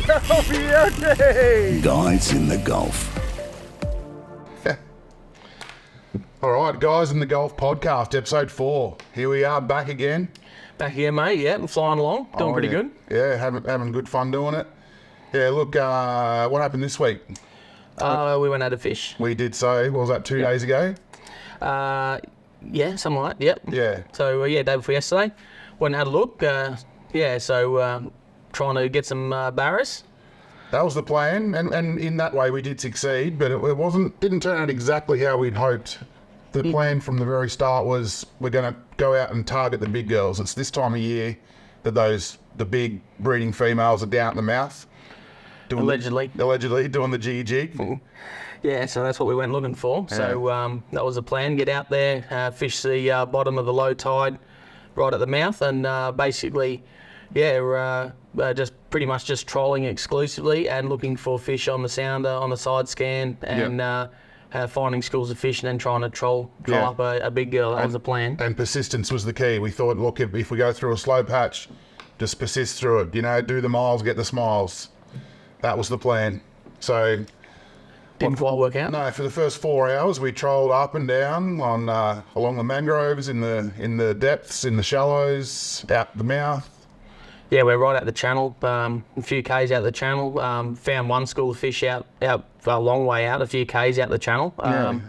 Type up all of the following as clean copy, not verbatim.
Guys in the Golf. All right, Guys in the Golf podcast, episode 4. Here we are, back again. Back here, mate. Yeah, I'm flying along. Doing pretty good. Yeah, having good fun doing it. Yeah, look, what happened this week? We went out to fish. We did so. What was that, 2 days ago? Yeah, something like that. Yep. Yeah. So, day before yesterday. Went and had a look. Trying to get some barras. That was the plan, and in that way we did succeed, but it didn't turn out exactly how we'd hoped. The plan from the very start was we're going to go out and target the big girls. It's this time of year that the big breeding females are down at the mouth. Allegedly doing the jig. Yeah, so that's what we went looking for. Yeah. So that was the plan, get out there, fish the bottom of the low tide right at the mouth, and just pretty much just trolling exclusively and looking for fish on the sounder, on the side scan, and finding schools of fish and then trying to troll up a big girl. That was the plan. And persistence was the key. We thought, look, if we go through a slow patch, just persist through it. Do the miles, get the smiles. That was the plan. So didn't quite work out. No, for the first 4 hours we trolled up and down on along the mangroves, in the depths, in the shallows, out the mouth. Yeah, we're right out the channel, a few k's out the channel. Found one school of fish out a long way out, a few k's out the channel.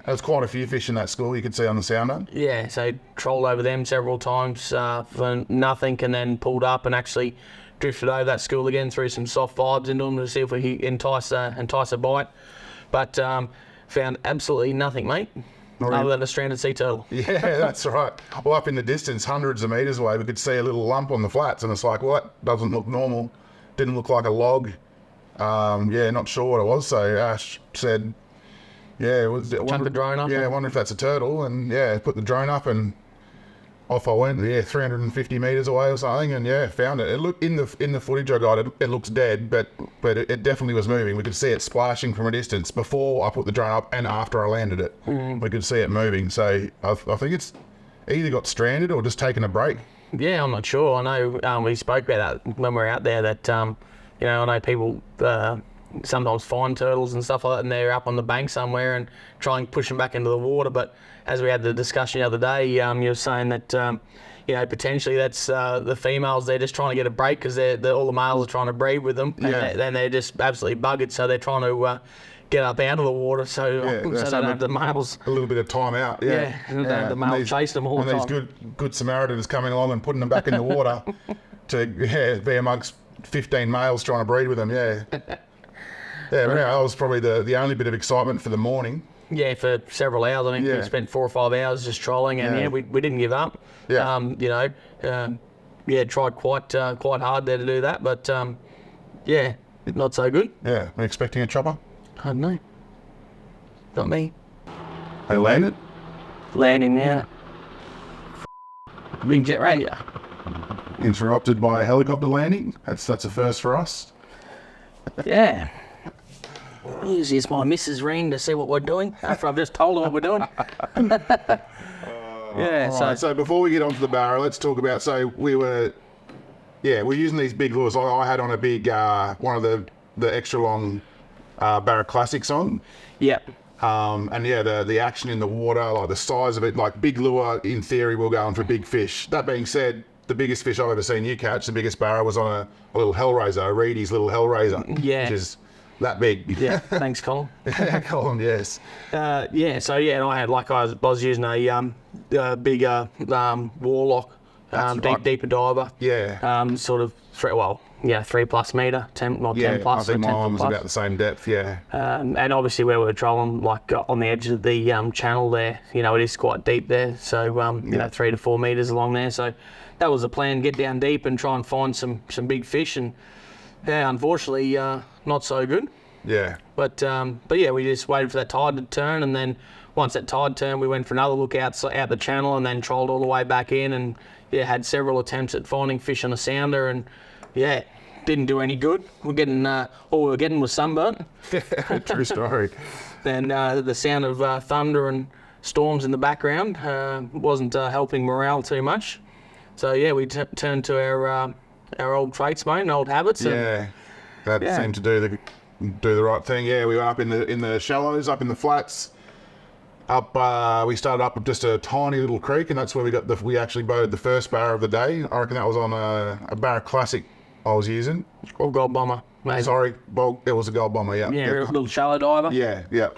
There's quite a few fish in that school you could see on the sounder. Yeah, so trolled over them several times for nothing, and then pulled up and actually drifted over that school again, threw some soft vibes into them to see if we could entice a bite. But found absolutely nothing, mate. Other than a stranded sea turtle. Yeah, that's right. Well, up in the distance, hundreds of metres away, we could see a little lump on the flats, and it's like, well, that doesn't look normal. Didn't look like a log. Not sure what it was. So Ash said, chuck the drone up. Yeah, I wonder if that's a turtle. And put the drone up, and off I went. 350 metres away or something, and found it. It looked in the footage I got. It looks dead, but it definitely was moving. We could see it splashing from a distance before I put the drone up and after I landed it. We could see it moving. So I think it's either got stranded or just taken a break. Yeah, I'm not sure. I know we spoke about that when we were out there. That I know people sometimes find turtles and stuff like that, and they're up on the bank somewhere and try and push them back into the water. But as we had the discussion the other day, you were saying that potentially that's the females. They're just trying to get a break because all the males are trying to breed with them, and then they're just absolutely buggered. So they're trying to get up out of the water, so they don't have the males. A little bit of time out. The males chase them all the time. And these good Samaritans coming along and putting them back in the water to be amongst 15 males trying to breed with them. That was probably the only bit of excitement for the morning. Yeah, for several hours. I think we spent 4 or 5 hours just trolling, and we didn't give up. Tried quite hard there to do that, but not so good. Yeah, we're expecting a chopper. I don't know. Not me. They landed? Landing now. Big jet radio. Interrupted by a helicopter landing. That's a first for us. Yeah. Usually it's my missus ring to see what we're doing after I've just told her what we're doing. So before we get onto the barra, let's talk about. So we're using these big lures. I had on a big one of the extra long Barra Classics on. Yep. The action in the water, like the size of it, like big lure. In theory, will go on for big fish. That being said, the biggest fish I've ever seen you catch, the biggest barra, was on a little Hellraiser, a Reedy's little Hellraiser. Yeah. Which is that big. Yeah, thanks, Colin. Colin, yes. And I had, I was using a big Warlock, deeper diver. Yeah. 3+ metre, 10 plus. I think my one was about the same depth, and obviously where we were trolling, on the edge of the channel there, it is quite deep there. So, 3 to 4 metres along there. So that was the plan, get down deep and try and find some big fish. And unfortunately, not so good. Yeah. But we just waited for that tide to turn, and then once that tide turned, we went for another look out the channel, and then trolled all the way back in, and had several attempts at finding fish on a sounder, and didn't do any good. All we were getting was sunburnt. True story. Then the sound of thunder and storms in the background wasn't helping morale too much. So we turned to our old traits, mate, and old habits. Yeah. That seemed to do the right thing. Yeah, we went up in the shallows, up in the flats. We started up just a tiny little creek, and that's where we actually boated the first barra of the day. I reckon that was on a Barra Classic I was using. Or Gold Bomber, maybe. Sorry, well, it was a Gold Bomber, yeah. Yeah, a little shallow diver. Yeah.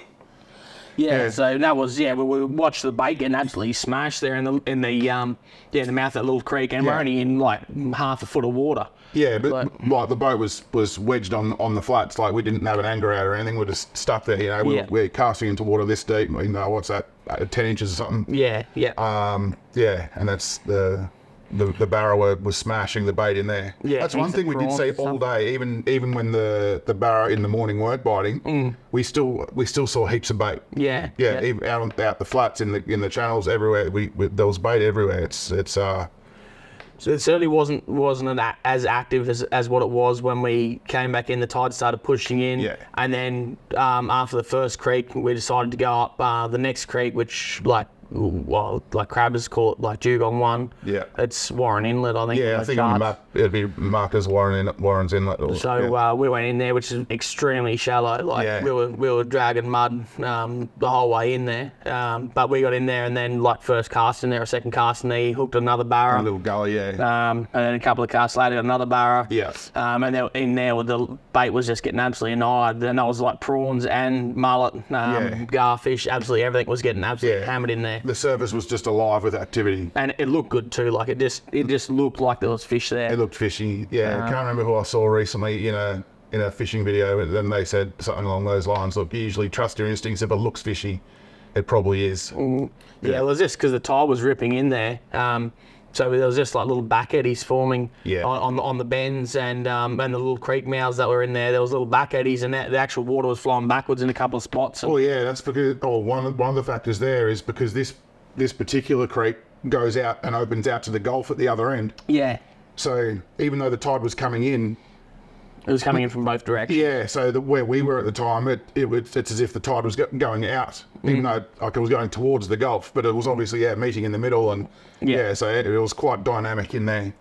Yeah, so that was we watched the bait getting absolutely smashed there in the mouth of that little creek, and we're only in like half a foot of water. Yeah, but like the boat was wedged on the flats. Like we didn't have an anchor out or anything. We're just stuck there. You know, we're casting into water this deep. You know, what's that? 10 inches or something. Yeah. And that's the barra was smashing the bait in there. Yeah, that's one thing we did see all day. Even when the barra in the morning weren't biting, we still saw heaps of bait. Yeah. Even out the flats in the channels everywhere. There was bait everywhere. So it certainly wasn't as active as what it was when we came back in. The tide started pushing in. Yeah. And then after the first creek, we decided to go up the next creek, which like crabbers call it, like Dugong 1. Yeah. It's Warren Inlet, I think. Yeah, I think on the map it'd be marked as Warren's Inlet. We went in there, which is extremely shallow. Like we were dragging mud the whole way in there. But we got in there, and then like first cast in there, or second cast in there, he hooked another barra. A little gully, and then a couple of casts later, another barra. Yes. And then in there, the bait was just getting absolutely annihilated. Then I was like prawns and mullet, garfish, absolutely everything was getting absolutely hammered in there. The surface was just alive with activity, and it looked good too. Like it just looked like there was fish there. It looked fishy. Yeah, I can't remember who I saw recently in a fishing video, and then they said something along those lines. Look, you usually trust your instincts. If it looks fishy, it probably is. Yeah, it was just because the tide was ripping in there. So there was just like little back eddies forming on the bends, and the little creek mouths that were in there. There was little back eddies, and the actual water was flowing backwards in a couple of spots. Oh yeah, that's because one of the factors there is because this particular creek goes out and opens out to the Gulf at the other end. Yeah. So even though the tide was coming in, it was coming in from both directions. Yeah. So where we were at the time, it's as if the tide was going out, even though like it was going towards the Gulf, but it was obviously meeting in the middle, and so it was quite dynamic in there.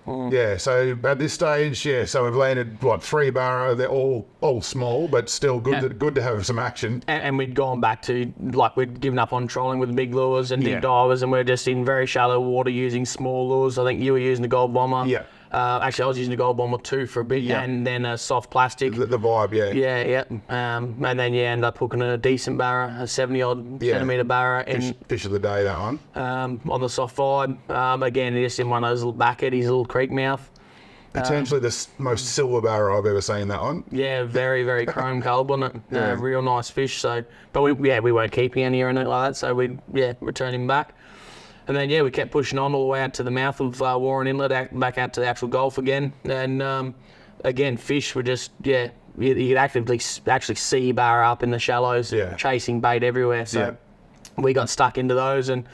Yeah, so at this stage, so we've landed 3 barra. They're all small, but still good to have some action. And we'd gone back to we'd given up on trolling with big lures and deep divers, and we're just in very shallow water using small lures. I think you were using the Gold Bomber. Yeah. Actually, I was using the Gold Bomber 2 for a bit, and then a soft plastic. The vibe, Yeah. And then ended up hooking a decent barra, a 70-odd centimetre barra. Fish of the day, that one. On the soft vibe. Again, just in one of those little back eddies, little creek mouth. Potentially the most silver barra I've ever seen, that one. Yeah, very, very chrome coloured, wasn't it? Real nice fish. So, but we weren't keeping any or anything like that, so we returned him back. And then, we kept pushing on all the way out to the mouth of Warren Inlet, back out to the actual Gulf again. And, again, fish were just, you could actually see barra up in the shallows, chasing bait everywhere. So we got stuck into those and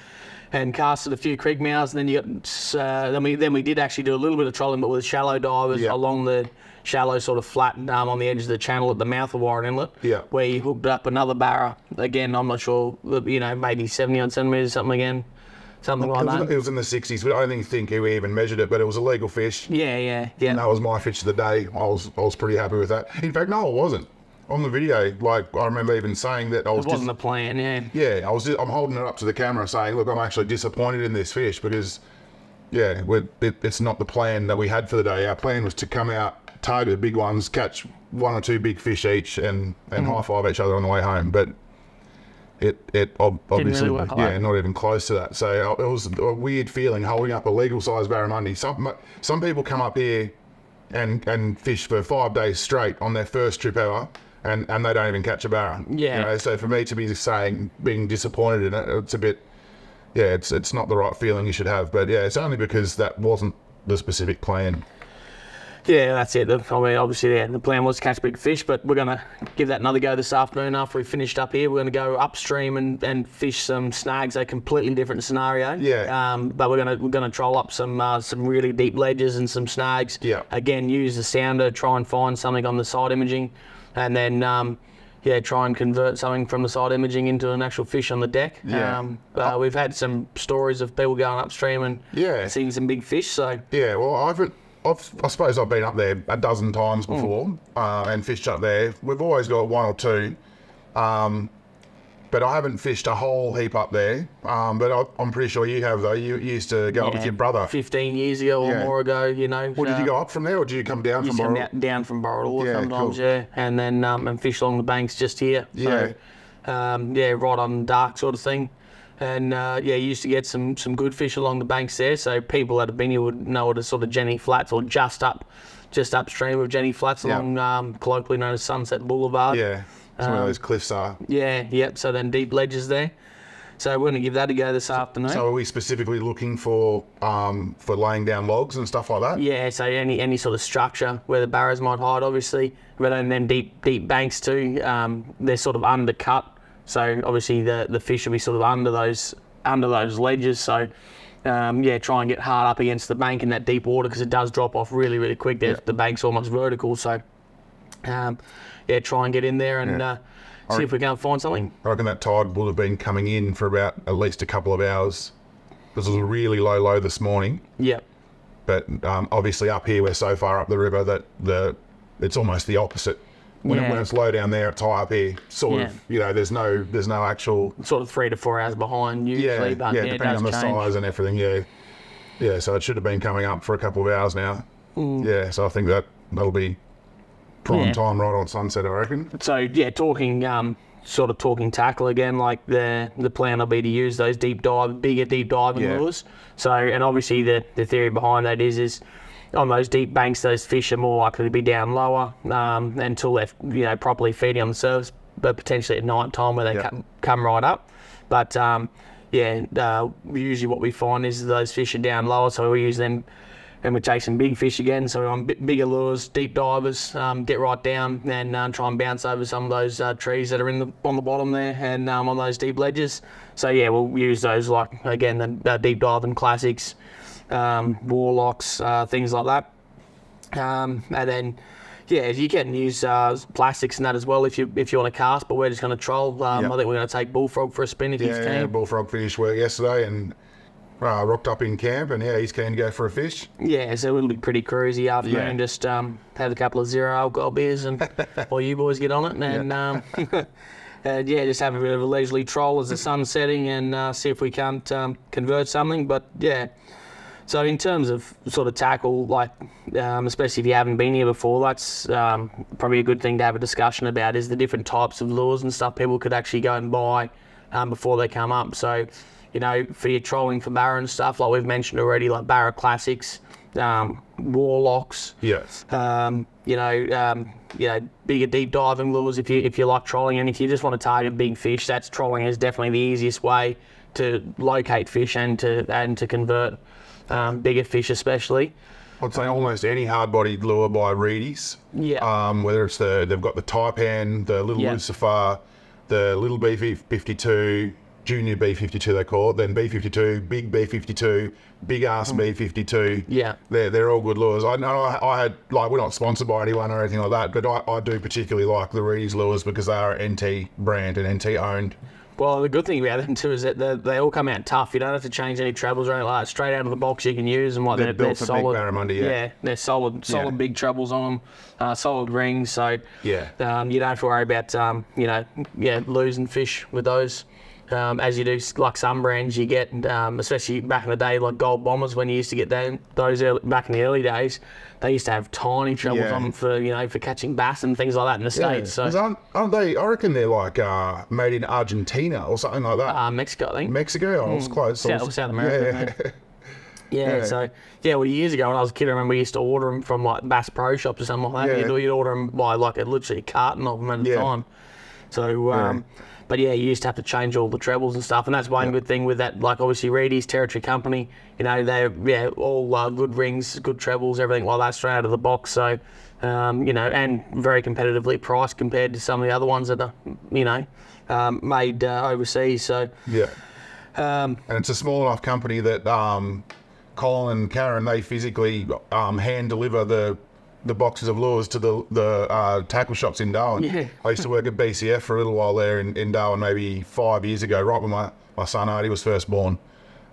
casted a few creek mouths. And then then we did actually do a little bit of trolling, but with shallow divers along the shallow sort of flat on the edge of the channel at the mouth of Warren Inlet, where you hooked up another barra. Again, I'm not sure, maybe 70-odd centimetres, something again. Something like that. It was in the 60s. I don't think we even measured it, but it was a legal fish. Yeah. And that was my fish of the day. I was pretty happy with that. In fact, no, I wasn't. On the video, I remember even saying that I was. It wasn't the plan, Yeah, I'm holding it up to the camera, saying, "Look, I'm actually disappointed in this fish because, it's not the plan that we had for the day. Our plan was to come out, target big ones, catch 1 or 2 big fish each, and high five each other on the way home, but." It obviously, really not even close to that. So it was a weird feeling holding up a legal size barramundi. Some people come up here and fish for 5 days straight on their first trip ever, and they don't even catch a barra. Yeah. So for me to be being disappointed in it, it's a bit, it's not the right feeling you should have. But it's only because that wasn't the specific plan. Yeah, that's it. I mean, obviously, the plan was to catch big fish, but we're going to give that another go this afternoon after we finished up here. We're going to go upstream and fish some snags, a completely different scenario. Yeah. But we're going to troll up some really deep ledges and some snags. Yeah. Again, use the sounder, try and find something on the side imaging, and then try and convert something from the side imaging into an actual fish on the deck. Yeah. We've had some stories of people going upstream and seeing some big fish. So yeah, well, I suppose I've been up there a dozen times before and fished up there. We've always got one or two, but I haven't fished a whole heap up there. But I'm pretty sure you have, though. You used to go up with your brother. 15 years ago or more ago, you know. Well, did you go up from there, or did you come down from Barramundi? Down from Barramundi sometimes, cool. yeah. And then and fish along the banks just here. So, right on dark sort of thing. And you used to get some good fish along the banks there. So people that have been here would know it as sort of Jenny Flats, or just upstream of Jenny Flats along colloquially known as Sunset Boulevard. Yeah, some of those cliffs are. Yeah, yep. So then deep ledges there. So we're going to give that a go this afternoon. So are we specifically looking for laying down logs and stuff like that? Yeah, so any sort of structure where the barras might hide, obviously. But then deep banks too, they're sort of undercut. So obviously the fish will be sort of under those ledges. So try and get hard up against the bank in that deep water, because it does drop off really, really quick. The bank's almost vertical. So try and get in there and see if we can find something. I reckon that tide would have been coming in for about at least a couple of hours, because it was a really low this morning. Yeah. But obviously up here we're so far up the river that it's almost the opposite. When it's low down there, it's high up here. Sort of, there's no actual... Sort of 3 to 4 hours behind usually, but depending on the size and everything, Yeah, so it should have been coming up for a couple of hours now. Yeah, so I think that'll be prime time right on sunset, I reckon. So, talking tackle again, like the plan will be to use those bigger deep diving lures. So, and obviously the theory behind that is on those deep banks, those fish are more likely to be down lower until they're properly feeding on the surface, but potentially at night time where they come right up. But usually what we find is those fish are down lower, so we use them and we're chasing big fish again. So we're on bigger lures, deep divers, get right down and try and bounce over some of those trees that are on the bottom there and on those deep ledges. So we'll use those, like again the deep diving classics. Warlocks, things like that, and then you can use plastics and that as well if you want to cast, but we're just going to troll. I think we're going to take bullfrog for a spin if he's keen. Yeah, bullfrog finished work yesterday and rocked up in camp, and he's keen to go for a fish. Yeah, so it'll be pretty cruisy afternoon. Just have a couple of zero alcohol beers and while you boys get on it, and just have a bit of a leisurely troll as the sun's setting and see if we can't convert something. But so in terms of sort of tackle, like especially if you haven't been here before, that's probably a good thing to have a discussion about, is the different types of lures and stuff people could actually go and buy before they come up. So, for your trolling for barra and stuff, like we've mentioned already, like barra classics, warlocks, bigger deep diving lures if you like trolling, and if you just want to target big fish, that's trolling is definitely the easiest way to locate fish and to convert bigger fish especially. I'd say almost any hard-bodied lure by Reedies. Whether it's they've got the Taipan, the little Lucifer, the little B52, junior B52 they call it, then B52, big B52, big ass B52. Yeah. They're all good lures. I know I had, like, we're not sponsored by anyone or anything like that, but I do particularly like the Reedies lures because they are NT brand and NT owned. Well, the good thing about them too is that they all come out tough. You don't have to change any trebles or anything like that. Straight out of the box you can use them. Like they're built for solid. Big Barramundi, they're solid big trebles on them, solid rings. So you don't have to worry about losing fish with those. As you do, like some brands you get, especially back in the day, like Gold Bombers, when you used to get those back in the early days, they used to have tiny trebles on them for catching bass and things like that in the States. So aren't they? I reckon they're like made in Argentina or something like that. Mexico, I think. Mexico? I was close. South America. So years ago when I was a kid, I remember we used to order them from like Bass Pro Shops or something like that. You'd order them by like literally a carton of them at a time. So, but you used to have to change all the trebles and stuff, and that's one good thing with that. Like obviously Reedies, territory company, they're all good rings, good trebles, everything like that straight out of the box. So, and very competitively priced compared to some of the other ones that are, made overseas. So and it's a small enough company that Colin and Karen, they physically hand deliver the boxes of lures to the tackle shops in Darwin. I used to work at BCF for a little while there in Darwin, maybe 5 years ago, right when my son Artie was first born.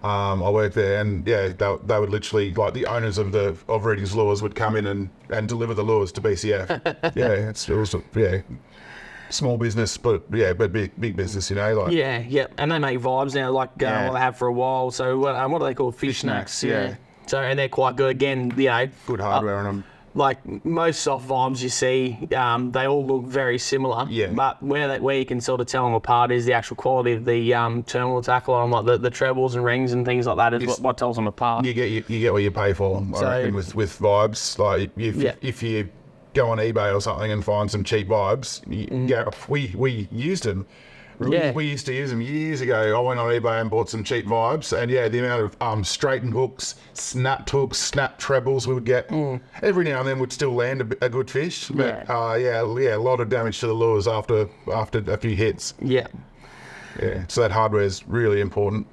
I worked there, and yeah, they would literally, like, the owners of Reading's Lures would come in and deliver the lures to BCF. Yeah, it was small business, but big business, you know. Like, Yeah, and they make vibes now, like what they have for a while. So what do they call fish snacks? yeah. So, and they're quite good. Again, you know, good hardware on them. like most soft vibes you see, they all look very similar. Yeah. But where you can sort of tell them apart is the actual quality of the terminal tackle on, like the trebles and rings and things like that is what tells them apart. You get what you pay for. I reckon with vibes. Like if you go on eBay or something and find some cheap vibes, we used them. Yeah. We used to use them years ago. I went on eBay and bought some cheap vibes, and yeah, the amount of straightened hooks, snap trebles we would get. Every now and then would still land a good fish, but a lot of damage to the lures after a few hits. Yeah. Yeah, so that hardware is really important.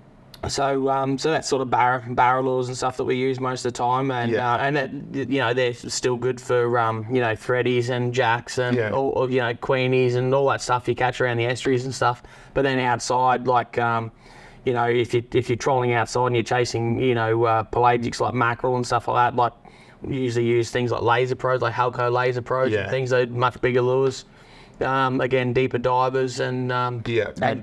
So that's sort of barra lures and stuff that we use most of the time, and that, you know, they're still good for you know, threadies and jacks and all, you know, queenies and all that stuff you catch around the estuaries and stuff. But then outside, like you know, if you're trolling outside and you're chasing, you know, pelagics like mackerel and stuff like that, like we usually use things like laser pros, like Halco laser pros and things that are much bigger lures. Again, deeper divers and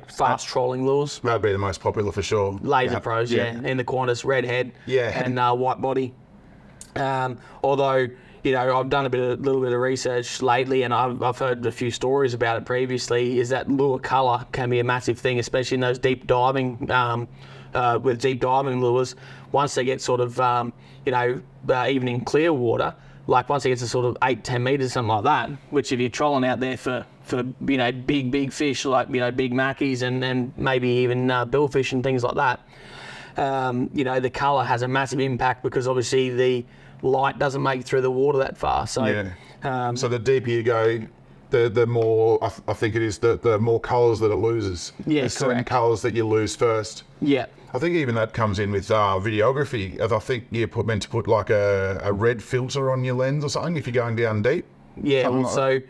fast trolling lures. That'd be the most popular for sure. Laser pros, in the Qantas, red head, and white body. Although, you know, I've done a little bit of research lately, and I've heard a few stories about it previously. Is that lure colour can be a massive thing, especially in those deep diving with deep diving lures. Once they get sort of you know, even in clear water. Like once it gets to sort of 8-10 meters, something like that, which if you're trolling out there for you know, big fish like, you know, big mackies and maybe even billfish and things like that, you know, the colour has a massive impact because obviously the light doesn't make it through the water that far. So so the deeper you go, the more I think it is the more colours that it loses. Yeah, there's certain colours that you lose first. Yeah. I think even that comes in with videography. I think you're meant to put like a red filter on your lens or something if you're going down deep. Yeah, well, so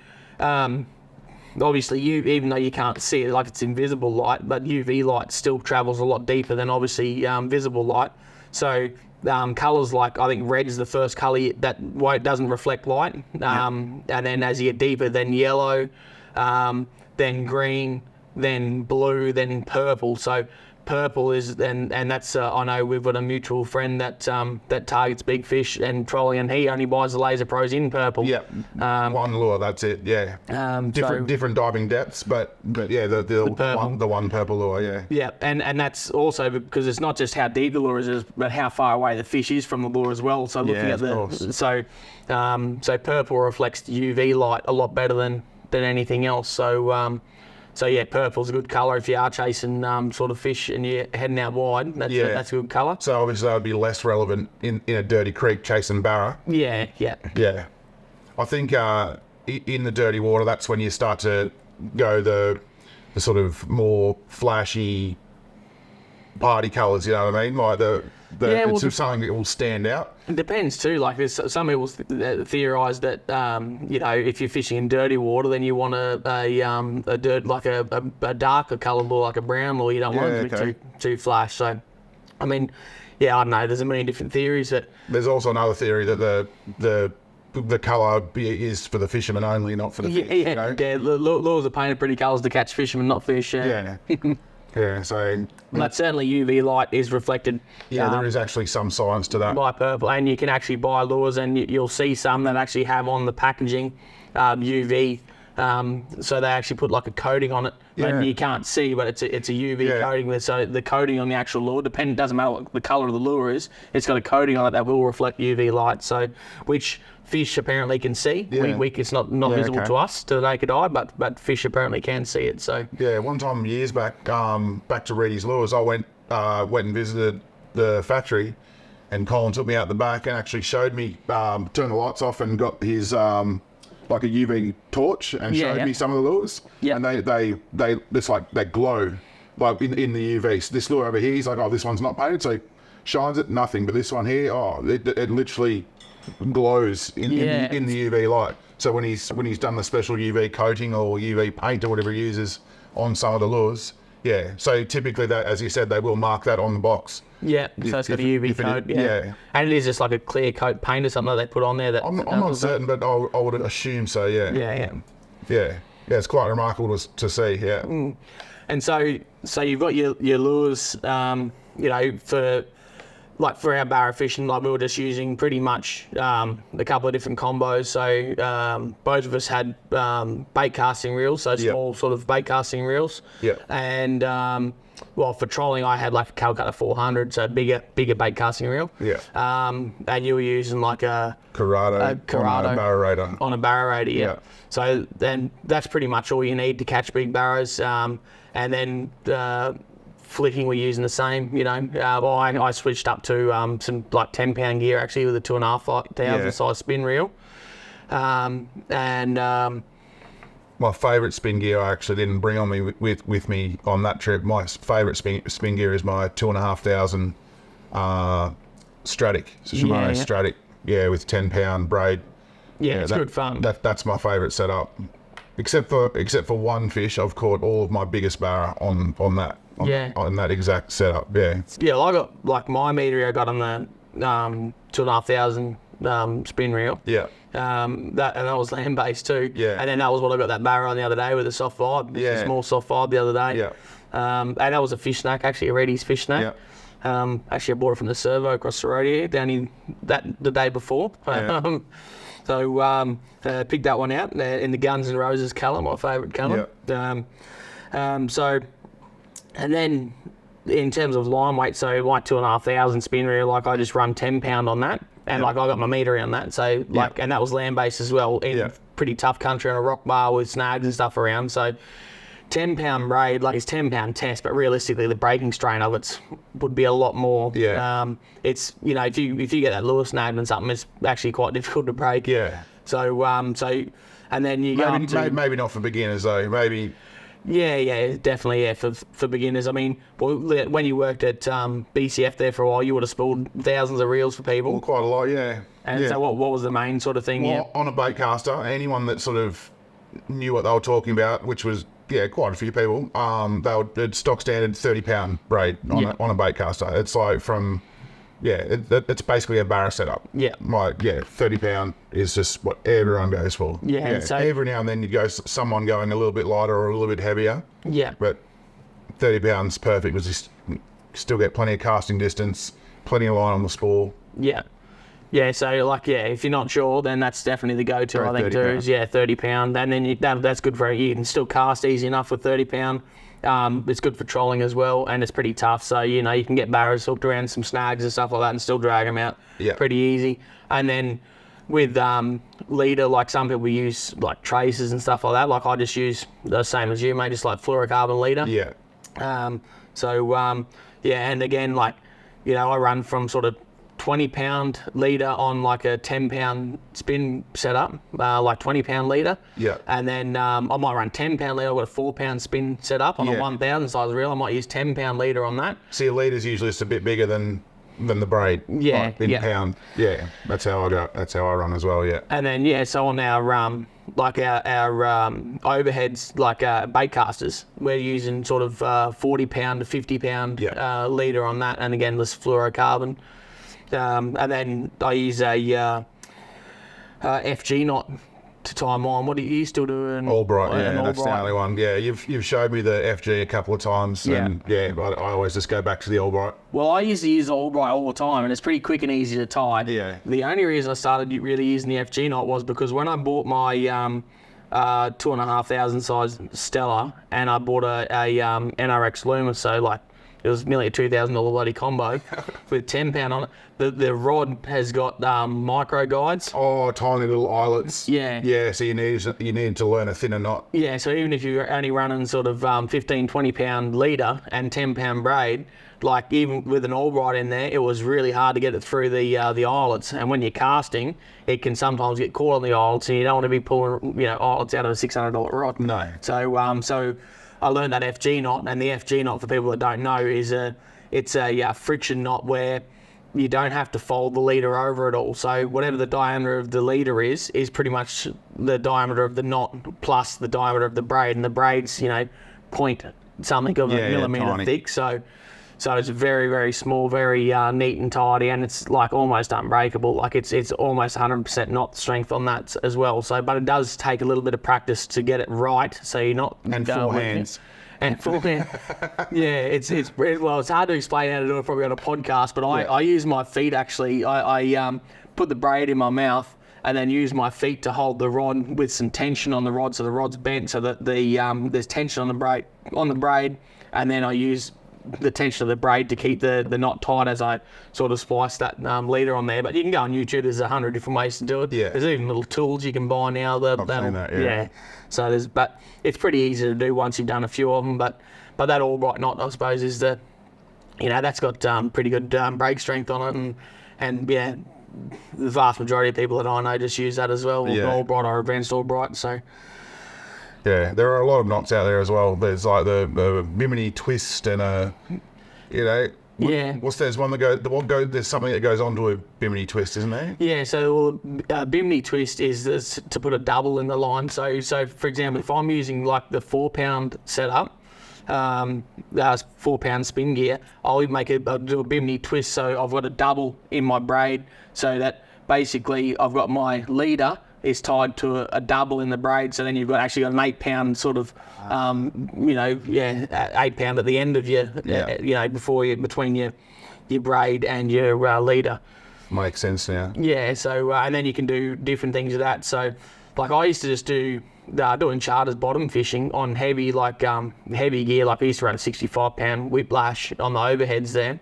obviously even though you can't see it, like it's invisible light, but UV light still travels a lot deeper than obviously visible light. So colours like, I think red is the first colour that doesn't reflect light. And then as you get deeper, then yellow, then green, then blue, then purple. So purple is, and that's I know we've got a mutual friend that targets big fish and trolling, and he only buys the laser pros in purple. One lure, that's it. Different diving depths, but yeah, the one purple lure. And that's also because it's not just how deep the lure is, but how far away the fish is from the lure as well. So looking at so purple reflects UV light a lot better than anything else. So yeah, purple's a good colour if you are chasing sort of fish and you're heading out wide. That's a good colour. So obviously that would be less relevant in a dirty creek chasing barra. Yeah. I think in the dirty water, that's when you start to go the sort of more flashy party colours. You know what I mean? Like it's something that will stand out. It depends too. Like there's some people theorise that you know, if you're fishing in dirty water, then you want a dirt like a darker coloured lure, like a brown lure. You don't want it to be too flash. So, I mean, I don't know. There's a million different theories. There's also another theory that the colour is for the fishermen only, not for the fish. You know? Lures are painted pretty colours to catch fishermen, not fish. Yeah, so... But certainly UV light is reflected. Yeah, there is actually some science to that. By purple, and you can actually buy lures, and you'll see some that actually have on the packaging UV. So they actually put like a coating on it, and you can't see, but it's a UV coating. So the coating on the actual lure, doesn't matter what the colour of the lure is, it's got a coating on it that will reflect UV light. So which fish apparently can see. It's not visible to us, to the naked eye, but fish apparently can see it. So one time years back, back to Reedy's Lures, I went and visited the factory, and Colin took me out the back and actually showed me, turned the lights off and got his like a UV torch and showed me some of the lures. And they glow like in the UV. So this lure over here, he's like, oh, this one's not painted, so shines it, nothing. But this one here, it literally glows in the UV light. So when he's done the special UV coating or UV paint or whatever he uses on some of the lures, Yeah. So typically, that, as you said, they will mark that on the box. Yeah, so it's got a UV coat. Yeah. And it is just like a clear coat paint or something that they put on there. That I'm not certain, but I would assume so. Yeah. Yeah. Yeah. It's quite remarkable to see. Yeah. And so you've got your lures, for our barra fishing, like we were just using pretty much a couple of different combos. So both of us had bait casting reels, so small sort of bait casting reels. Yeah. And for trolling, I had like a Calcutta 400, so bigger bait casting reel. Yeah. And you were using like a Corrado on a Barramundi. On a Barramundi, yeah. So then that's pretty much all you need to catch big barras. And then flicking, we're using the same, I switched up to some like 10-pound gear actually with a 2,500 size spin reel. My favourite spin gear I actually didn't bring on me with me on that trip. My favourite spin gear is my 2,500 Stratic, Shimano Stratic, with 10-pound braid. Yeah, it's good fun. That's my favourite setup. Except for one fish, I've caught all of my biggest barra on that. On that exact setup. Yeah. Yeah, well, I got like my meter I got on the 2,500 spin reel. Yeah. That was land based too. Yeah. And then that was what I got that barra on the other day with a soft vibe. Yeah. A small soft vibe the other day. Yeah. And that was a fish snack, actually a Reddy's fish snack. Yeah. Actually I bought it from the servo across the road here down in the day before. Yeah. So picked that one out in the Guns N' Roses colour, my favourite colour. Yeah. And then in terms of line weight, so like 2,500 spin reel, like I just run 10-pound on that, and like I got my meter on that. So like, and that was land based as well in pretty tough country on a rock bar with snags and stuff around. So 10-pound braid, like it's 10-pound test, but realistically the breaking strain of it would be a lot more. Yeah. It's if you get that lure snagged and something, it's actually quite difficult to break. Yeah. So and then you maybe not for beginners though. Maybe. Yeah, definitely, for beginners. I mean, when you worked at BCF there for a while, you would have spooled thousands of reels for people. Well, quite a lot, yeah. And so what was the main sort of thing? Well, on a bait caster, anyone that sort of knew what they were talking about, which was, quite a few people, they'd stock standard 30-pound braid on a bait caster. It's like from... it's basically a barra setup. Yeah. Like, 30-pound is just what everyone goes for. Yeah. So every now and then you go someone going a little bit lighter or a little bit heavier. Yeah. But 30 pounds perfect because you still get plenty of casting distance, plenty of line on the spool. Yeah. Yeah, so like, if you're not sure, then that's definitely the go-to, I think, too. Is 30-pound. And then that's good for you. You can still cast easy enough with 30-pound. It's good for trolling as well, and it's pretty tough. So, you can get barras hooked around some snags and stuff like that and still drag them out pretty easy. And then with leader, like some people use like traces and stuff like that. Like I just use the same as you, mate, just like fluorocarbon leader. Yeah. And again, like, I run from sort of 20-pound leader on like a 10-pound spin setup, like 20-pound leader. Yeah. And then I might run 10-pound leader. I've got a 4-pound spin setup on a 1,000 size reel. I might use 10-pound leader on that. See, a leader's usually just a bit bigger than the braid. Yeah. Like in pound. Yeah. That's how I go. That's how I run as well. Yeah. And then so on our overheads, like bait casters, we're using sort of 40-pound to 50-pound leader on that, and again this fluorocarbon. And then I use a FG knot to tie mine. What are you still doing? Albright, that's the only one. Yeah, you've showed me the FG a couple of times, and I always just go back to the Albright. Well, I used to use the Albright all the time, and it's pretty quick and easy to tie. Yeah. The only reason I started really using the FG knot was because when I bought my 2,500 size Stella, and I bought a NRX Luma, so like it was nearly a $2,000 bloody combo with 10-pound on it. The rod has got micro guides. Oh, tiny little eyelets. Yeah. Yeah, so you need to learn a thinner knot. Yeah, so even if you're only running sort of 15, 20-pound leader and 10-pound braid, like even with an Albright in there, it was really hard to get it through the eyelets. And when you're casting, it can sometimes get caught on the eyelets, and you don't want to be pulling eyelets out of a $600 rod. No. So I learned that FG knot, and the FG knot, for people that don't know, it's a friction knot where you don't have to fold the leader over at all. So whatever the diameter of the leader is pretty much the diameter of the knot plus the diameter of the braid, and the braid's 0.8 something of a millimetre tiny. thick. So it's very, very small, very neat and tidy, and it's like almost unbreakable. Like it's almost 100% knot strength on that as well. So, but it does take a little bit of practice to get it right. So you're not And full hands. And full hand. Yeah, it's hard to explain how to do it probably on a podcast, but I use my feet actually. I put the braid in my mouth and then use my feet to hold the rod with some tension on the rod, so the rod's bent, so that there's tension on the braid, and then I use the tension of the braid to keep the knot tight as I sort of splice that leader on there. But you can go on YouTube. There's 100 different ways to do it. Yeah. There's even little tools you can buy now. I've seen that. Yeah. So but it's pretty easy to do once you've done a few of them. But that all-right knot, I suppose, is that's got pretty good brake strength on it, and yeah, the vast majority of people that I know just use that as well. Yeah. All-Bright or Advanced All-Bright. So. Yeah, there are a lot of knots out there as well. There's like the Bimini twist and there's one that goes. There's something that goes onto a Bimini twist, isn't there? Yeah. So Bimini twist is to put a double in the line. So for example, if I'm using like the 4-pound setup, 4-pound spin gear, I'll do a Bimini twist. So I've got a double in my braid, so that basically I've got my leader is tied to a double in the braid, so then you've got an 8-pound sort of, 8-pound at the end of your, between your braid and your leader. Makes sense now. Yeah, so and then you can do different things with that. So, like I used to just doing charters bottom fishing on heavy heavy gear. Like I used to run a 65-pound whiplash on the overheads there,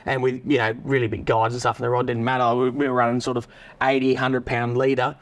and with really big guides and stuff, and the rod didn't matter. We were running sort of 80, 100-pound leader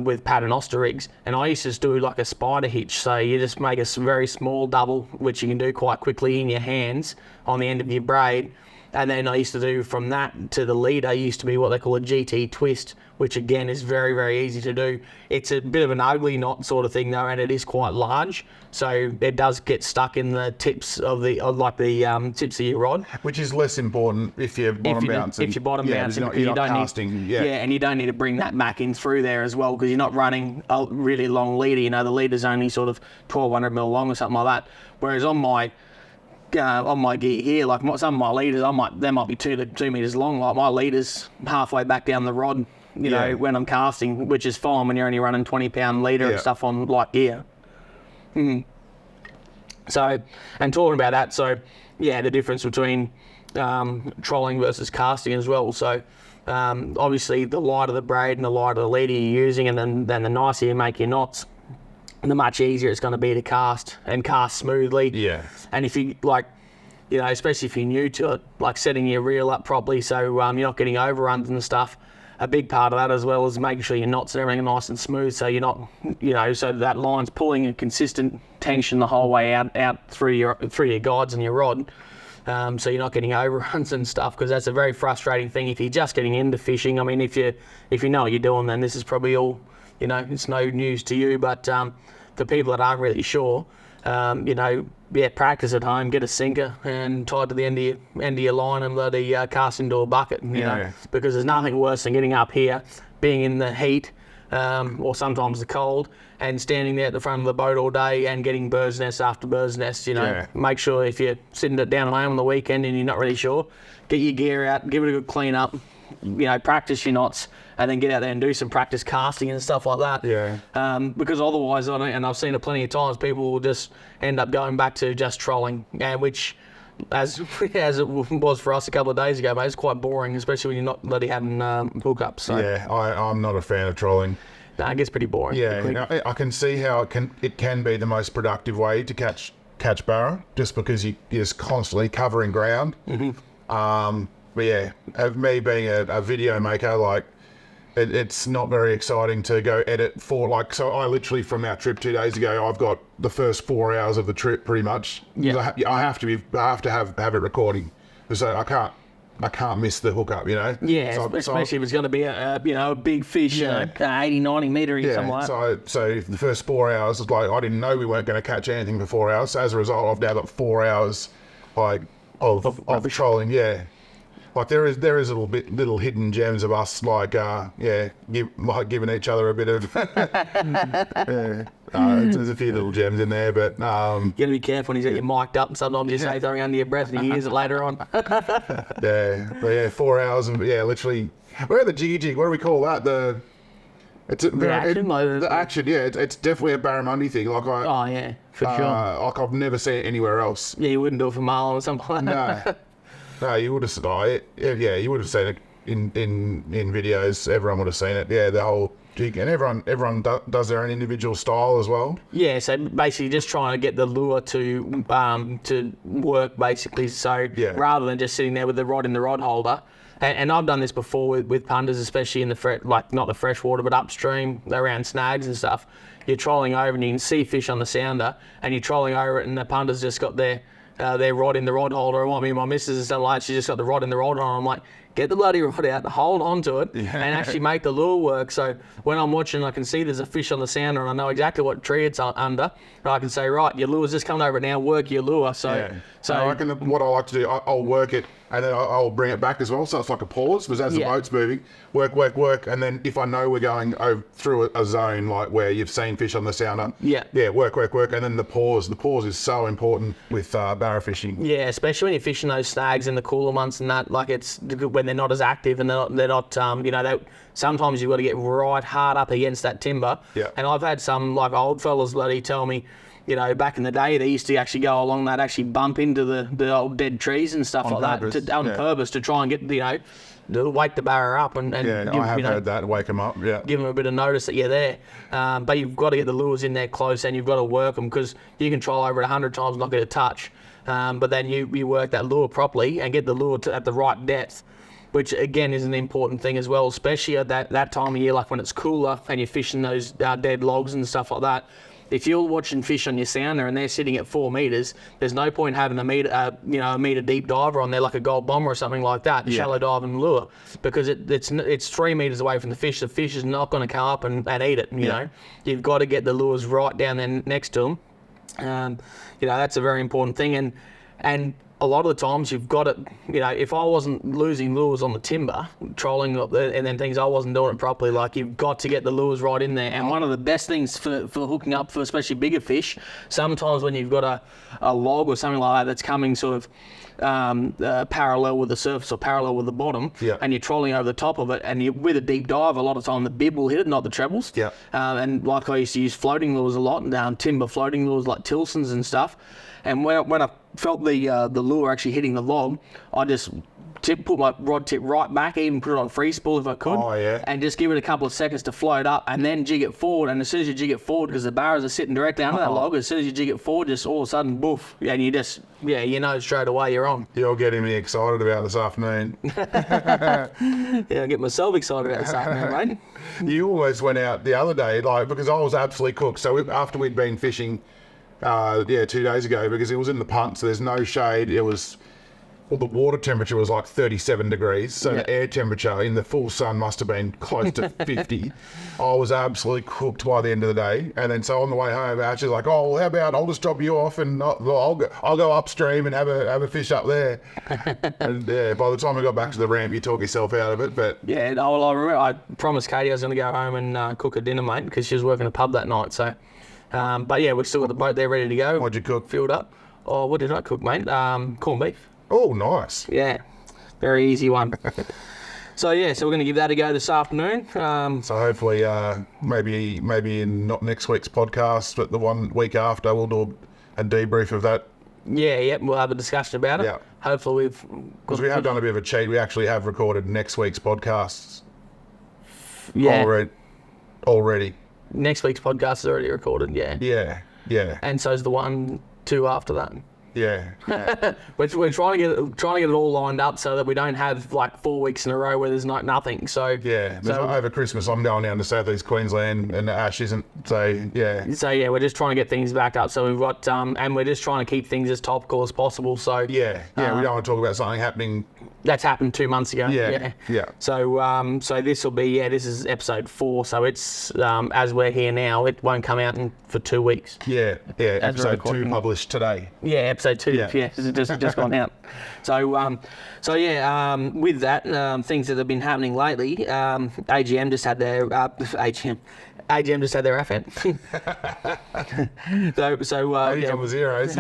with paternoster rigs, and I used to just do like a spider hitch. So you just make a very small double, which you can do quite quickly in your hands on the end of your braid. And then I used to do from that to the leader used to be what they call a GT twist, which again is very, very easy to do. It's a bit of an ugly knot sort of thing though, and it is quite large, so it does get stuck in the tips of tips of your rod. Which is less important if you're bottom bouncing. If you're bottom bouncing, you're not casting. And you don't need to bring that back in through there as well, because you're not running a really long leader. The leader's only sort of 1,200 mil long or something like that. Whereas on my gear here, like some of my leaders, they might be 2 meters long. Like my leader's halfway back down the rod, when I'm casting, which is fine when you're only running 20-pound leader and stuff on light gear. So, and talking about that, so yeah, the difference between trolling versus casting as well. So, obviously, the lighter the braid and the lighter the leader you're using, and then the nicer you make your knots, the much easier it's going to be to cast smoothly. Yeah. And if you especially if you're new to it, like setting your reel up properly, so you're not getting overruns and stuff. A big part of that as well is making sure your knots and everything are nice and smooth, so you're not, so that line's pulling a consistent tension the whole way out through your guides and your rod. So you're not getting overruns and stuff, because that's a very frustrating thing if you're just getting into fishing. I mean, if you know what you're doing, then this is probably all, it's no news to you. But for people that aren't really sure, practice at home, get a sinker and tie it to the end of your line and let it cast into a bucket. Because there's nothing worse than getting up here, being in the heat or sometimes the cold, and standing there at the front of the boat all day and getting bird's nest after bird's nest. Make sure if you're sitting down at home on the weekend and you're not really sure, get your gear out, give it a good clean up. Practice your knots, and then get out there and do some practice casting and stuff like that. Yeah. Because otherwise, and I've seen it plenty of times, people will just end up going back to just trolling, which, as it was for us a couple of days ago, mate, it's quite boring, especially when you're not bloody having hookups. So. Yeah, I'm not a fan of trolling. No, it gets pretty boring. Yeah, I can see how it can be the most productive way to catch barra, just because you're just constantly covering ground. Mm-hmm. But yeah, of me being a video maker, like it's not very exciting to go edit for so I literally from our trip 2 days ago, I've got the first 4 hours of the trip pretty much. Yeah. I have to have it recording, so I can't miss the hookup, Yeah, especially if it's going to be a big fish, 80, 90 metre or something like that. So the first 4 hours was I didn't know we weren't going to catch anything for 4 hours. So as a result, I've now got 4 hours of trolling. Yeah. Like there is little hidden gems of us, like giving each other a bit of. There's a few little gems in there, but You got to be careful when he's got you mic'd up, and sometimes you say something under your breath and he hears it later on. but 4 hours and literally. We're at the Jiggy Jig. What do we call that? The action. Yeah, it's definitely a Barramundi thing. Like Oh yeah, for sure. Like I've never seen it anywhere else. Yeah, you wouldn't do it for Marlon or something like that. No, you would have seen it. Yeah, you would have seen it in videos. Everyone would have seen it. Yeah, the whole jig, and everyone does their own individual style as well. Yeah, so basically just trying to get the lure to work basically. So rather than just sitting there with the rod in the rod holder. And I've done this before with punters, especially in not the freshwater, but upstream around snags and stuff. You're trolling over and you can see fish on the sounder, and you're trolling over it, and the punter's just got their rod in the rod holder. I mean, my missus is like, she just got the rod in the rod holder. I'm like, get the bloody rod out, hold on to it, and actually make the lure work. So when I'm watching, I can see there's a fish on the sounder, and I know exactly what tree it's under. And I can say, right, your lure's just coming over now, work your lure. So I reckon what I like to do, I'll work it, and then I'll bring it back as well. So it's like a pause, because as the boat's moving, work, and then if I know we're going through a zone like where you've seen fish on the sounder, work, and then the pause. The pause is so important with barra fishing. Yeah, especially when you're fishing those snags in the cooler months and that. Like it's when they're not as active and they're not sometimes you've got to get right hard up against that timber. Yeah. And I've had some like old fellas bloody tell me, back in the day, they used to actually go along that, actually bump into the old dead trees and stuff like purpose. that on purpose to try and get to wake the barra up and I have heard that, wake them up. Give them a bit of notice that you're there. But you've got to get the lures in there close, and you've got to work them, because you can troll over it 100 times and not get a touch. But then you work that lure properly and get the lure at the right depth, which again is an important thing as well, especially at that time of year, like when it's cooler and you're fishing those dead logs and stuff like that. If you're watching fish on your sounder and they're sitting at 4 meters, there's no point having a meter deep diver on there like a gold bomber or something like that, shallow dive and lure, because it's 3 meters away from the fish. The fish is not going to come up and eat it. You know, you've got to get the lures right down there next to them. That's a very important thing, and a lot of the times you've got it, if I wasn't losing lures on the timber, trolling up there, and then things, I wasn't doing it properly. Like, you've got to get the lures right in there. And one of the best things for hooking up for especially bigger fish, sometimes when you've got a log or something like that that's coming sort of parallel with the surface or parallel with the bottom, and you're trolling over the top of it, and with a deep dive, a lot of time the bib will hit it, not the trebles. And like I used to use floating lures a lot, and timber floating lures like Tilsons and stuff. And when I felt the lure actually hitting the log, I just put my rod tip right back, even put it on free spool if I could, and just give it a couple of seconds to float up, and then jig it forward. And as soon as you jig it forward, because the barras are sitting directly under that log, as soon as you jig it forward, just all of a sudden, boof, and you just, straight away you're on. You're getting me excited about this afternoon. I get myself excited about this afternoon, mate. You almost went out the other day, because I was absolutely cooked. So after we'd been fishing, 2 days ago, because it was in the punt, so there's no shade. It was, the water temperature was like 37 degrees, so the air temperature in the full sun must have been close to 50. I was absolutely cooked by the end of the day, and then so on the way home, Ashley's like, "Oh, how about I'll just drop you off, and I'll go upstream and have a fish up there." And by the time we got back to the ramp, you talk yourself out of it. But I remember I promised Katie I was going to go home and cook her dinner, mate, because she was working a pub that night. So. We've still got the boat there ready to go. What'd you cook? Filled up. Oh, what did I cook, mate? Corned beef. Oh, nice. Yeah, very easy one. So we're going to give that a go this afternoon. So hopefully, maybe in not next week's podcast, but the one week after, we'll do a debrief of that. We'll have a discussion about it. Yeah. Hopefully because we have done a bit of a cheat. We actually have recorded next week's podcasts. Already. Next week's podcast is already recorded, Yeah. And so's the 2 after that. Yeah. We're trying to get it all lined up so that we don't have like 4 weeks in a row where there's nothing. So over Christmas I'm going down to South East Queensland and Ash isn't. So we're just trying to get things back up. So we've got and we're just trying to keep things as topical as possible. So we don't want to talk about something happening. That's happened 2 months ago. Yeah. So this will be this is episode 4. So it's as we're here now, it won't come out for 2 weeks. Yeah. Episode 2 published today. Yeah, episode 2. Yeah, it's just gone out. With that, things that have been happening lately, AGM just had their AGM just had their AFAN. AGM was zeros.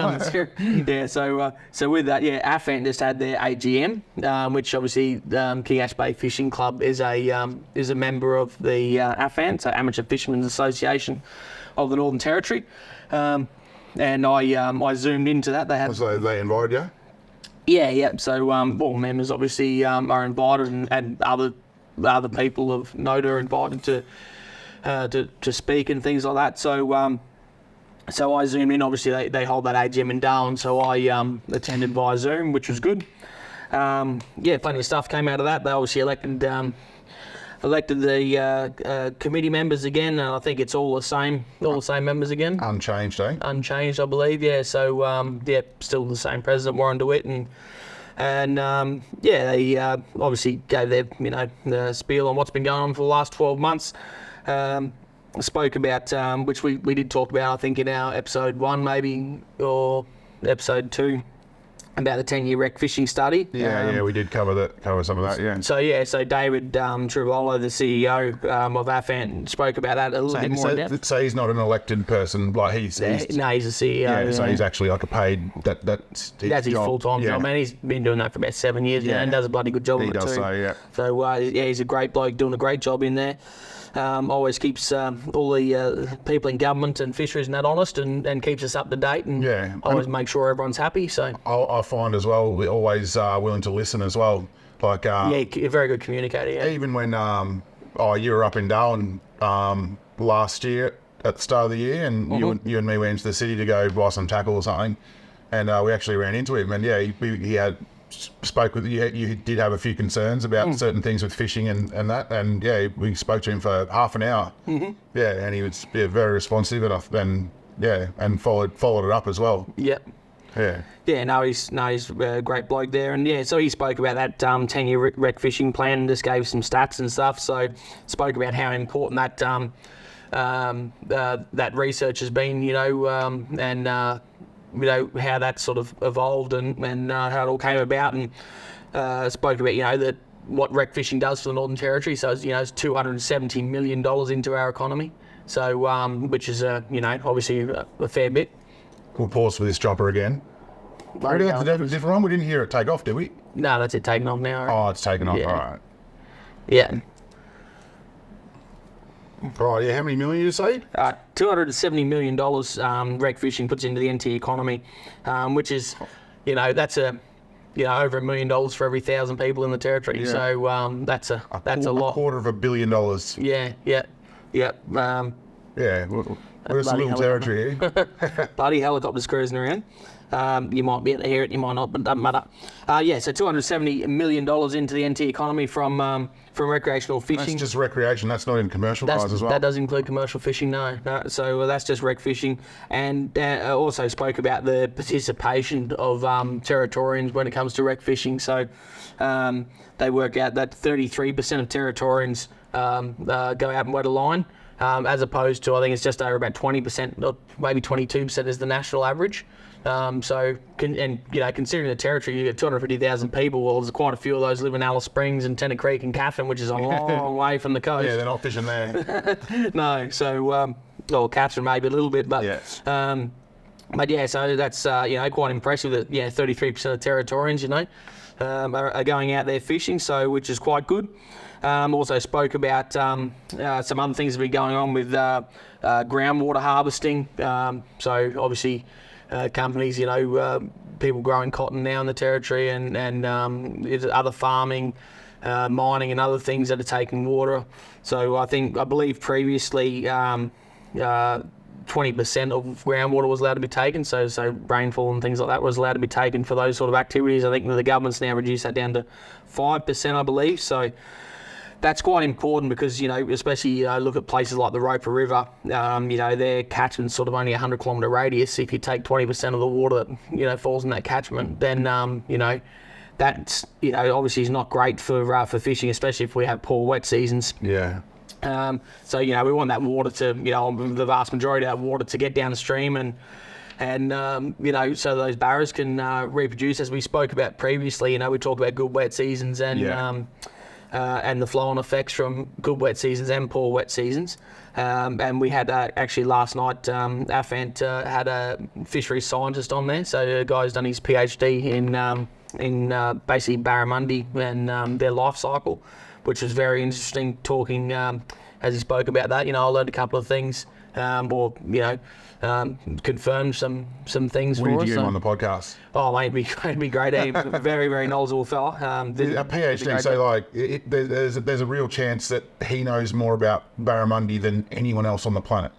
So with that, AFAN just had their AGM, which obviously King Ash Bay Fishing Club is a member of the AFAN, so Amateur Fishermen's Association of the Northern Territory. And I zoomed into that. They had. So they invited you? Yeah. So all members obviously are invited, and other people of note are invited to speak and things like that. So I zoomed in. Obviously, they hold that AGM in Darwin, so I attended via Zoom, which was good. Plenty of stuff came out of that. They obviously elected the committee members again, and I think it's all the same members again. Unchanged, eh? Unchanged, I believe. Yeah. So still the same president, Warren DeWitt, and they obviously gave their the spiel on what's been going on for the last 12 months. Spoke about which we did talk about, I think, in our episode 1 maybe, or episode 2, about the 10-year rec fishing study. We did cover some of that, yeah. So David Trivolo, the CEO of AFAN, spoke about that a little bit more in depth. So he's not an elected person, like he's no, he's a CEO. Yeah, so he's actually like a paid, that's his job. Full-time job. Man, he's been doing that for about 7 years now, and does a bloody good job of it too. He does, So he's a great bloke, doing a great job in there. Always keeps all the people in government and fisheries and that honest, and keeps us up to date, and always make sure everyone's happy. So I find as well, we're always willing to listen as well. Like a very good communicator. Yeah. Even when you were up in Darwin last year at the start of the year, and you and me went into the city to go buy some tackle or something, and we actually ran into him, and he had spoke with you. You did have a few concerns about certain things with fishing and that, and we spoke to him for half an hour. And he was very responsive, and followed it up as well. He's a great bloke there, and so he spoke about that 10-year rec fishing plan, and just gave some stats and stuff. So spoke about how important that research has been, and how that sort of evolved and how it all came about, and spoke about that what rec fishing does for the Northern Territory. So it's $270 million into our economy. So which is obviously a fair bit. We'll pause for this dropper again. That's a different one. We didn't hear it take off, did we? No, that's it taking off now. Oh, it's taken off. Yeah. All right. Yeah. Right, how many million you say? $270 million rec fishing puts into the NT economy, which is, that's over $1 million for every 1,000 people in the territory. Yeah. So that's a lot. $250 million. We're a little territory here. Bloody helicopters cruising around. You might be able to hear it, you might not, but it doesn't matter. So $270 million into the NT economy from recreational fishing. That's just recreation, that's not in commercial guys as well? That does include commercial fishing, no. So that's just rec fishing. And also spoke about the participation of Territorians when it comes to rec fishing. So they work out that 33% of Territorians go out and wet a line, as opposed to, I think it's just over about 20%, or maybe 22% is the national average. Considering the territory, you get 250,000 people. Well, there's quite a few of those live in Alice Springs and Tennant Creek and Katherine, which is a long way from the coast. Yeah, they're not fishing there. No, so Katherine maybe a little bit, but so that's quite impressive that 33% of Territorians are going out there fishing, so which is quite good. Also spoke about some other things that have been going on with groundwater harvesting. So obviously. Companies, people growing cotton now in the territory, and other farming, mining, and other things that are taking water. So I believe previously 20% of groundwater was allowed to be taken. So rainfall and things like that was allowed to be taken for those sort of activities. I think the government's now reduced that down to 5%, I believe. So. That's quite important because, especially look at places like the Roper River, their catchment's sort of only a 100-kilometre radius. If you take 20% of the water that, falls in that catchment, then, that's, obviously is not great for fishing, especially if we have poor wet seasons. Yeah. We want that water to, the vast majority of that water to get downstream and And, so those barras can reproduce, as we spoke about previously. We talk about good wet seasons and the flow-on effects from good wet seasons and poor wet seasons. And we had actually last night, Afant had a fisheries scientist on there. So a guy's done his PhD in basically Barramundi and their life cycle, which was very interesting talking as he spoke about that. I learned a couple of things, confirmed some things We for need us. to get him on the podcast. Oh, mate, it'd be great. He's a very, very knowledgeable fella. A PhD, so like, there's a real chance that he knows more about Barramundi than anyone else on the planet.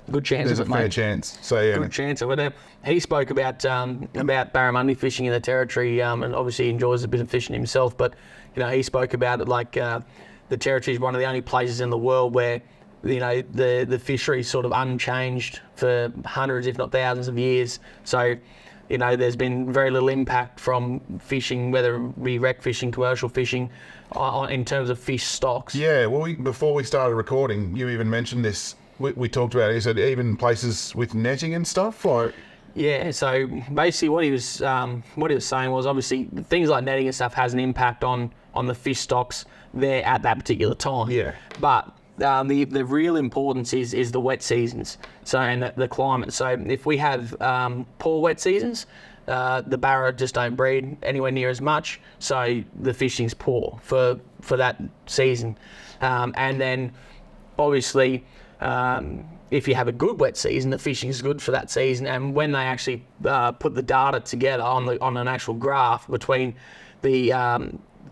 Good chance There's of a it, fair mate. chance. So yeah, Good chance of it. He spoke about barramundi fishing in the territory, and obviously he enjoys a bit of fishing himself. But he spoke about it like the territory is one of the only places in the world where the fishery is sort of unchanged for hundreds, if not thousands, of years. So there's been very little impact from fishing, whether it be rec fishing, commercial fishing, in terms of fish stocks. yeah. Well, before we started recording, you even mentioned this. We talked about it. He said even places with netting and stuff. Like, Yeah, so basically what he was saying was obviously things like netting and stuff has an impact on the fish stocks there at that particular time. Yeah. But the real importance is the wet seasons, so and the climate. So if we have poor wet seasons, the barra just don't breed anywhere near as much. So the fishing's poor for that season, and then obviously. If you have a good wet season, the fishing is good for that season. And when they actually put the data together on an actual graph between the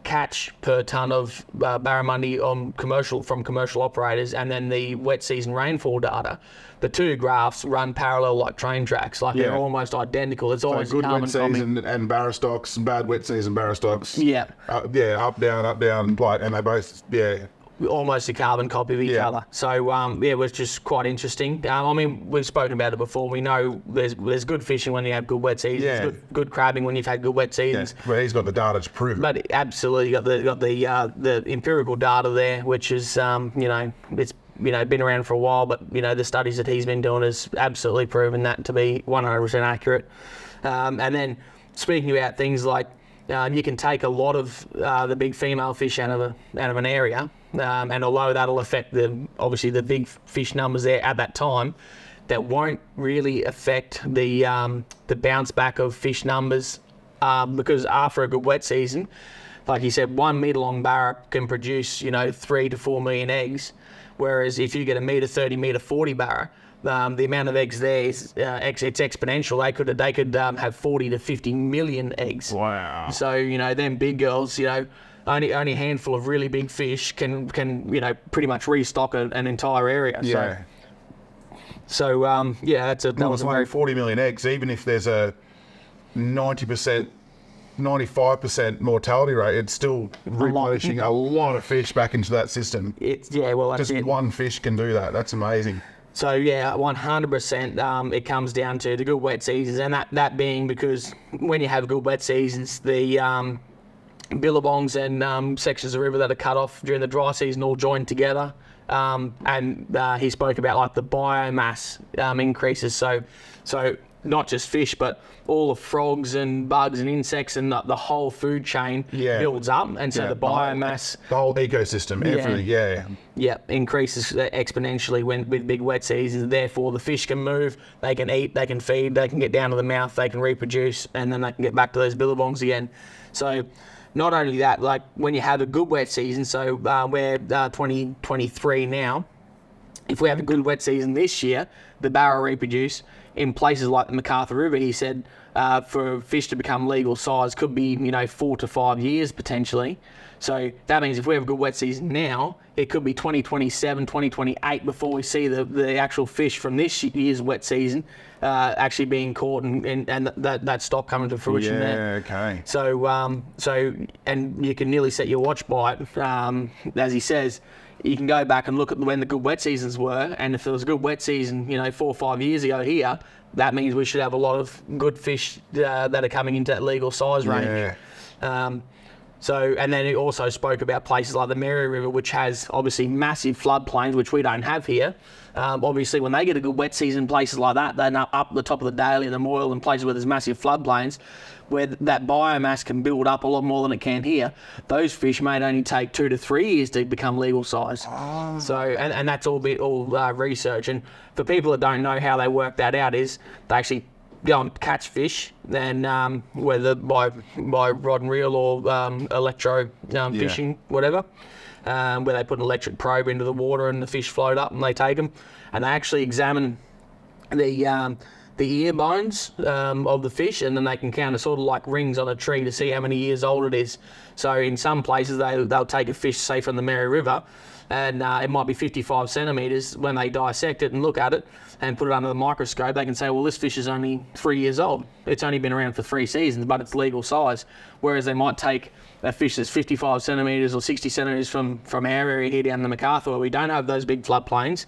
catch per ton of barramundi from commercial operators and then the wet season rainfall data, the two graphs run parallel like train tracks. Like they're almost identical. It's always good carbon wet season and barra stocks, bad wet season barra stocks. Yeah. Up, down, like, and they both, almost a carbon copy of each Yeah. other. So it was just quite interesting. We've spoken about it before. We know there's good fishing when you have good wet seasons. Yeah. Good crabbing when you've had good wet seasons. Yeah. Well, he's got the data to prove it. But absolutely got the empirical data there, which is it's been around for a while. But the studies that he's been doing has absolutely proven that to be 100% accurate. And then speaking about things like you can take a lot of the big female fish out of an area, and although that'll affect obviously the big fish numbers there at that time, that won't really affect the bounce back of fish numbers because after a good wet season, like you said, 1 metre long barra can produce 3 to 4 million eggs, whereas if you get a metre 30, metre 40 barra, the amount of eggs there is it's exponential. They could have 40 to 50 million eggs. Wow. So them big girls, only a handful of really big fish can pretty much restock an entire area. Yeah. So that was a very 40 million eggs, even if there's a 90%, 95% mortality rate, it's still replenishing a lot of fish back into that system. that's Just it. one fish can do that. That's amazing. So 100%. It comes down to the good wet seasons, and that being because when you have good wet seasons, the billabongs and sections of river that are cut off during the dry season all join together. And he spoke about like the biomass increases. So not just fish, but all the frogs and bugs and insects and the whole food chain builds up, and so the biomass, the whole ecosystem, everything, increases exponentially with big wet seasons. Therefore, the fish can move, they can eat, they can feed, they can get down to the mouth, they can reproduce, and then they can get back to those billabongs again. So not only that, like when you have a good wet season, so we're 2023 now, if we have a good wet season this year, the barra reproduce in places like the MacArthur River. He said for fish to become legal size could be 4 to 5 years potentially. So that means if we have a good wet season now, it could be 2027, 2028 before we see the actual fish from this year's wet season actually being caught and that stock coming to fruition there. Okay. So and you can nearly set your watch by it, as he says. You can go back and look at when the good wet seasons were, and if there was a good wet season, 4 or 5 years ago here, that means we should have a lot of good fish that are coming into that legal size range. Yeah. So, and then it also spoke about places like the Mary River, which has obviously massive floodplains, which we don't have here. Obviously, when they get a good wet season, places like that, they're up the top of the Daly and the Moyle and places where there's massive floodplains, where that biomass can build up a lot more than it can here. Those fish may only take 2 to 3 years to become legal size. So, and that's all research. And for people that don't know how they work that out, is they actually go and catch fish, then whether by rod and reel or electro fishing, whatever, where they put an electric probe into the water and the fish float up and they take them, and they actually examine the ear bones of the fish, and then they can count sort of like rings on a tree to see how many years old it is. So in some places they'll take a fish, say from the Mary River, and it might be 55 centimetres. When they dissect it and look at it and put it under the microscope, they can say, well, this fish is only 3 years old. It's only been around for 3 seasons, but it's legal size. Whereas they might take a fish that's 55 centimetres or 60 centimetres from our area here down the MacArthur, where we don't have those big floodplains,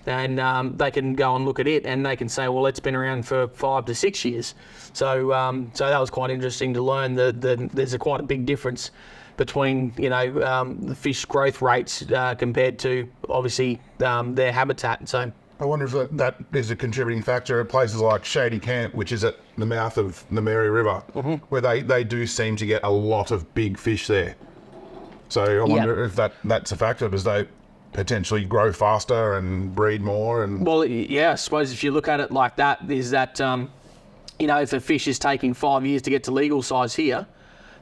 and they can go and look at it and they can say, well, it's been around for 5 to 6 years. So that was quite interesting to learn that there's quite a big difference between the fish growth rates compared to obviously their habitat. So I wonder if that is a contributing factor at places like Shady Camp, which is at the mouth of the Mary River, where they do seem to get a lot of big fish there. So I wonder if that's a factor, because they potentially grow faster and breed more. And well, yeah, I suppose if you look at it like that, is that if a fish is taking 5 years to get to legal size here,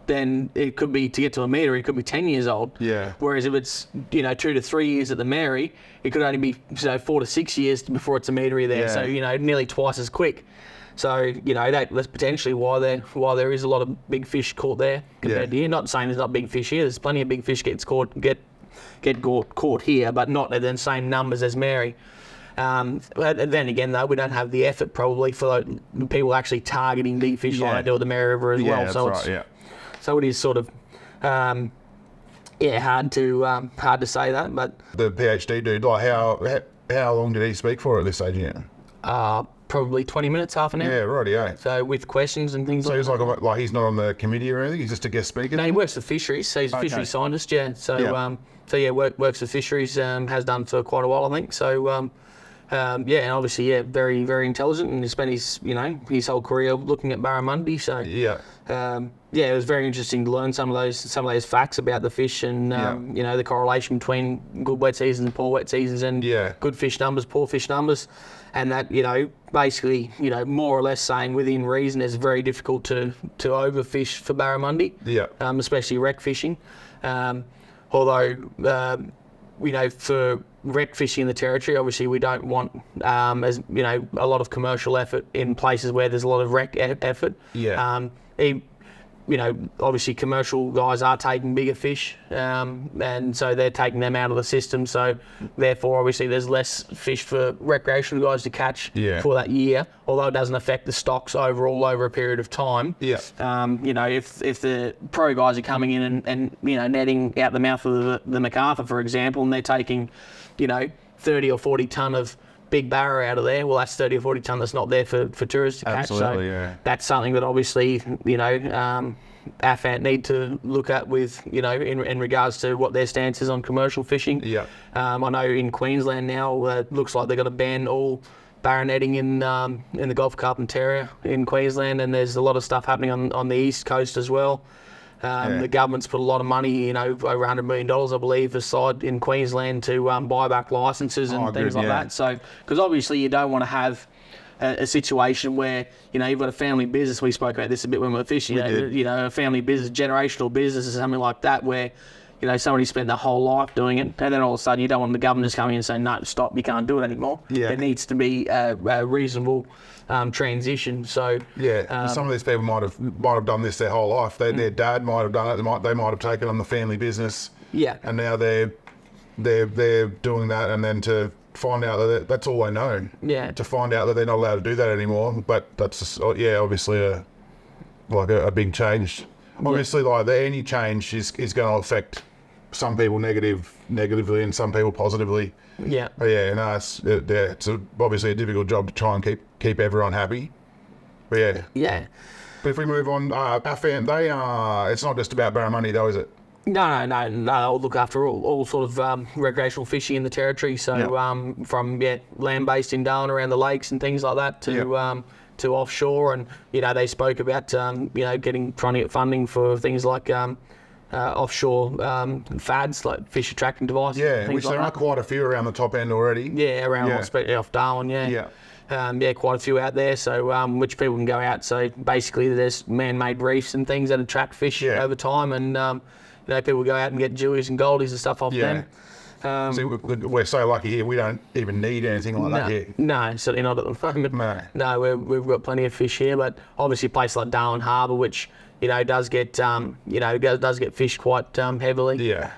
then it could be, to get to a metre, it could be 10 years old. Yeah. Whereas if it's 2 to 3 years at the Mary, it could only be 4 to 6 years before it's a metre there. Yeah. So nearly twice as quick. So that's potentially why there is a lot of big fish caught there compared to here. Not saying there's not big fish here. There's plenty of big fish get caught here, but not at the same numbers as Mary. But then again, though, we don't have the effort probably for people actually targeting big fish like they do at the Mary River as well. That's right. So it is sort of, hard to say that. But the PhD dude, like how long did he speak for at this stage? Probably 20 minutes, half an hour. Yeah, right. Yeah. So with questions and things. So he's like he's not on the committee or anything. He's just a guest speaker. No, he works for fisheries. So he's a fisheries scientist. Yeah. So works for fisheries. Has done for quite a while, I think. So. And obviously, very, very intelligent, and he spent his whole career looking at Barramundi. So it was very interesting to learn some of those facts about the fish, and the correlation between good wet seasons and poor wet seasons, and good fish numbers, poor fish numbers, and that basically more or less saying within reason it's very difficult to overfish for Barramundi. Especially wreck fishing, although for wreck fishing in the territory, obviously we don't want a lot of commercial effort in places where there's a lot of wreck effort. Obviously commercial guys are taking bigger fish, and so they're taking them out of the system. So therefore, obviously, there's less fish for recreational guys to catch for that year. Although it doesn't affect the stocks overall over a period of time. If the pro guys are coming in and netting out the mouth of the MacArthur, for example, and they're taking 30 or 40 tonne of BIG Barra out of there, well, that's 30 or 40 tonne that's not there for tourists to catch. So that's something that obviously, AFANT need to look at with, in regards to what their stance is on commercial fishing. I know in Queensland now, it looks like they're going to ban all barra netting in the Gulf of Carpentaria in Queensland, and there's a lot of stuff happening on the east coast as well. The government's put a lot of money, over $100 million, I believe, aside in Queensland to buy back licences and things like that. So, because obviously you don't want to have a situation where, you've got a family business. We spoke about this a bit when we were fishing. A family business, generational business, or something like that, where somebody spent their whole life doing it, and then all of a sudden you don't want the government just coming in and saying, no, stop, you can't do it anymore. It needs to be a reasonable transition. So some of these people might have done this their whole life. Their dad might have done it. They might have taken on the family business. And now they're doing that, and then to find out that that's all they know. To find out that they're not allowed to do that anymore. But that's just, obviously a big change. Obviously, any change is going to affect some people negatively and some people positively. But it's obviously a difficult job to try and keep everyone happy. But But if we move on, our fan, they are. It's not just about Barramundi though, is it? No. I'll look after all sort of recreational fishing in the territory. So from land-based in Darwin around the lakes and things like that to offshore, and they spoke about trying to get funding for things like offshore fads like fish attracting devices. Yeah, which there are quite a few around the top end already. Yeah, especially off Darwin. Quite a few out there, so which people can go out. So basically, there's man-made reefs and things that attract fish over time, and people go out and get jewies and goldies and stuff off them. See, we're so lucky here. We don't even need anything like that here. No, certainly not at the moment. No, we've got plenty of fish here, but obviously a place like Darwin Harbour, which does get does get fished quite heavily. Yeah.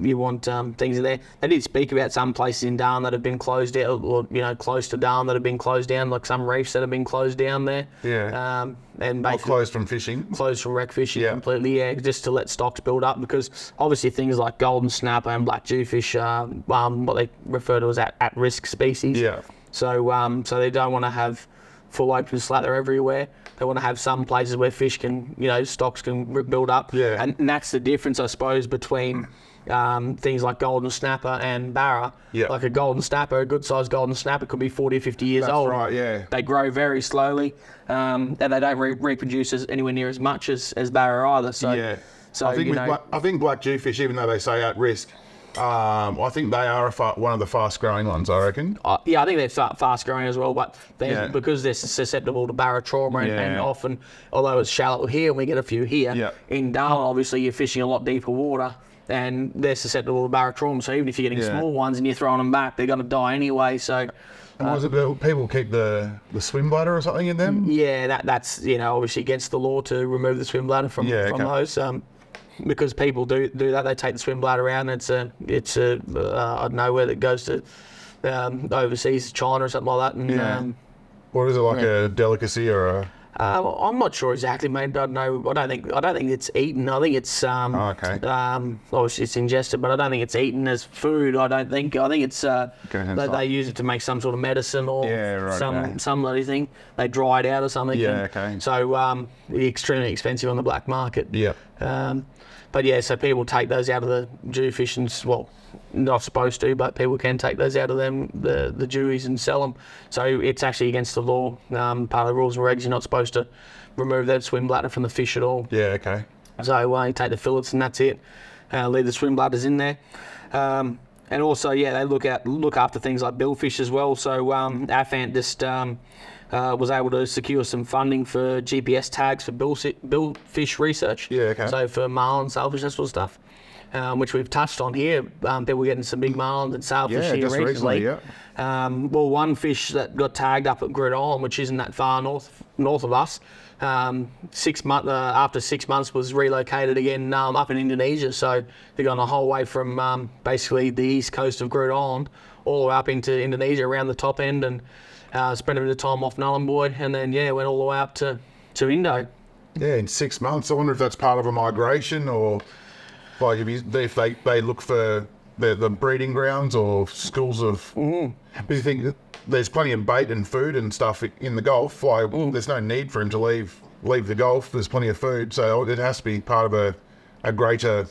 You want things in there. They did speak about some places in Darwin that have been closed down, or close to Darwin that have been closed down, like some reefs that have been closed down there. Yeah. And basically closed from fishing. Closed from wreck fishing completely. Yeah, just to let stocks build up, because obviously things like golden snapper and black jewfish are what they refer to as at-risk species. Yeah. So they don't want to have full open slather everywhere. They want to have some places where fish can, stocks can build up. Yeah. And that's the difference, I suppose, between things like golden snapper and barra. Yeah. Like a golden snapper, a good-sized golden snapper could be 40 or 50 years old. That's right, yeah. They grow very slowly, and they don't reproduce anywhere near as much as barra either. So, yeah. So I think black jewfish, even though they say at risk, I think they are one of the fast-growing ones, I reckon. I think they're fast-growing as well, but because they're susceptible to barra trauma, and often, although it's shallow here, and we get a few here, in Darwin, obviously, you're fishing a lot deeper water, and they're susceptible to barra trauma, so even if you're getting small ones and you're throwing them back, they're going to die anyway, so... And was it people keep the swim bladder or something in them? Yeah, that's, obviously against the law to remove the swim bladder from those. Because people do that, they take the swim bladder out, and it's I don't know where that goes to overseas, China or something like that. And, what is it, like a delicacy or a? I'm not sure exactly, mate. I don't know. I don't think it's eaten. I think it's obviously it's ingested, but I don't think it's eaten as food. I think it's they use it to make some sort of medicine or some bloody thing. They dry it out or something. Yeah, okay. So extremely expensive on the black market. Yeah. But so people take those out of the jewfish, and not supposed to, but people can take those out of them, the jewies, and sell them. So it's actually against the law. Part of the rules and regs, you're not supposed to remove that swim bladder from the fish at all. Yeah, okay. So you take the fillets and that's it. Leave the swim bladders in there. And also, they look after things like billfish as well. So AFANT just was able to secure some funding for GPS tags for billfish research. Yeah, okay. So for marlin, sailfish, that sort of stuff. Which we've touched on here. People getting some big marlins and sailfish here just recently. One fish that got tagged up at Grid Island, which isn't that far north of us, 6 months after 6 months was relocated again up in Indonesia. So they've gone the whole way from basically the east coast of Grid Island all the way up into Indonesia around the top end, and spent a bit of time off Nullarbor, and then went all the way up to Indo. Yeah, in 6 months. I wonder if that's part of a migration, or like if they look for the breeding grounds or schools of. But you think there's plenty of bait and food and stuff in the Gulf. There's no need for him to leave the Gulf. There's plenty of food, so it has to be part of a greater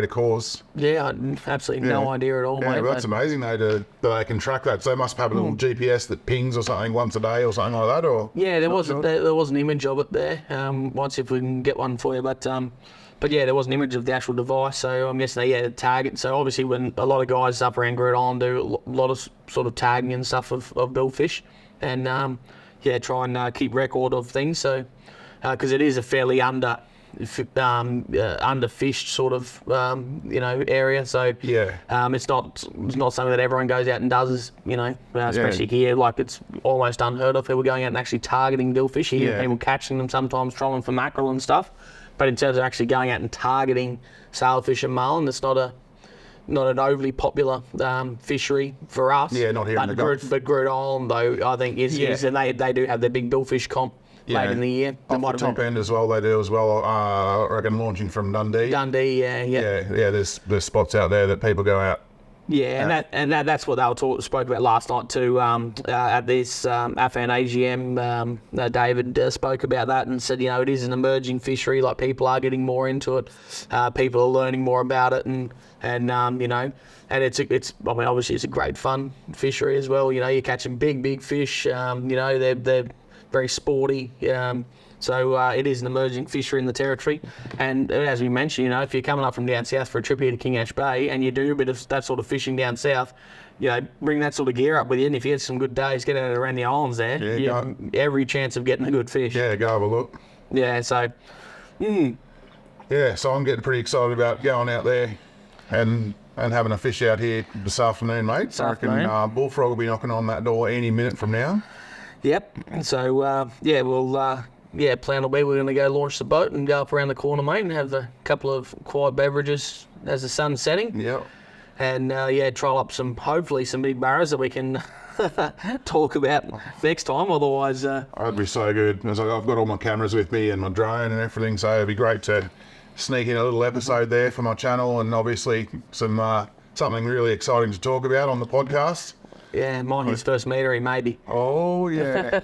cause. Yeah, absolutely no idea at all, mate. Well, that's amazing though that they can track that. So they must have a little GPS that pings or something once a day or something like that, or. Yeah, there was an image of it there. Once if we can get one for you, but there was an image of the actual device. So I'm guessing they tag it. So obviously when a lot of guys up around Grid Island do a lot of sort of tagging and stuff of billfish, and try and keep record of things. So because it is a fairly underfished sort of area, so it's not something that everyone goes out and does, especially here. Like, it's almost unheard of people going out and actually targeting billfish here. People catching them, sometimes trolling for mackerel and stuff, but in terms of actually going out and targeting sailfish and marlin, it's not an overly popular fishery for us. Not here in the Gulf. But Grid Island, though, I think is, and they do have their big billfish comp late in the year. Off the top end as well, they do as well. I reckon launching from Dundee. Yeah. There's spots out there that people go out Yeah, that's what they spoke about last night too. At this AFAN AGM, David spoke about that and said, it is an emerging fishery. Like, people are getting more into it. People are learning more about it, and it's obviously it's a great fun fishery as well. You're catching big fish. They're very sporty. So it is an emerging fishery in the territory, and as we mentioned, if you're coming up from down south for a trip here to King Ash Bay and you do a bit of that sort of fishing down south, bring that sort of gear up with you, and if you get some good days, get out around the islands there, you have every chance of getting a good fish. Yeah, go have a look. Yeah, so... Yeah, so I'm getting pretty excited about going out there and having a fish out here this afternoon, mate. So I reckon Bullfrog will be knocking on that door any minute from now. Yep, so we'll... plan will be we're going to go launch the boat and go up around the corner, mate, and have a couple of quiet beverages as the sun's setting. Yep. And trial up hopefully some big barras that we can talk about next time. Otherwise, that'd be so good. I've got all my cameras with me and my drone and everything, so it'd be great to sneak in a little episode there for my channel, and obviously some something really exciting to talk about on the podcast. Yeah, mine his first meatery, maybe. Oh, yeah.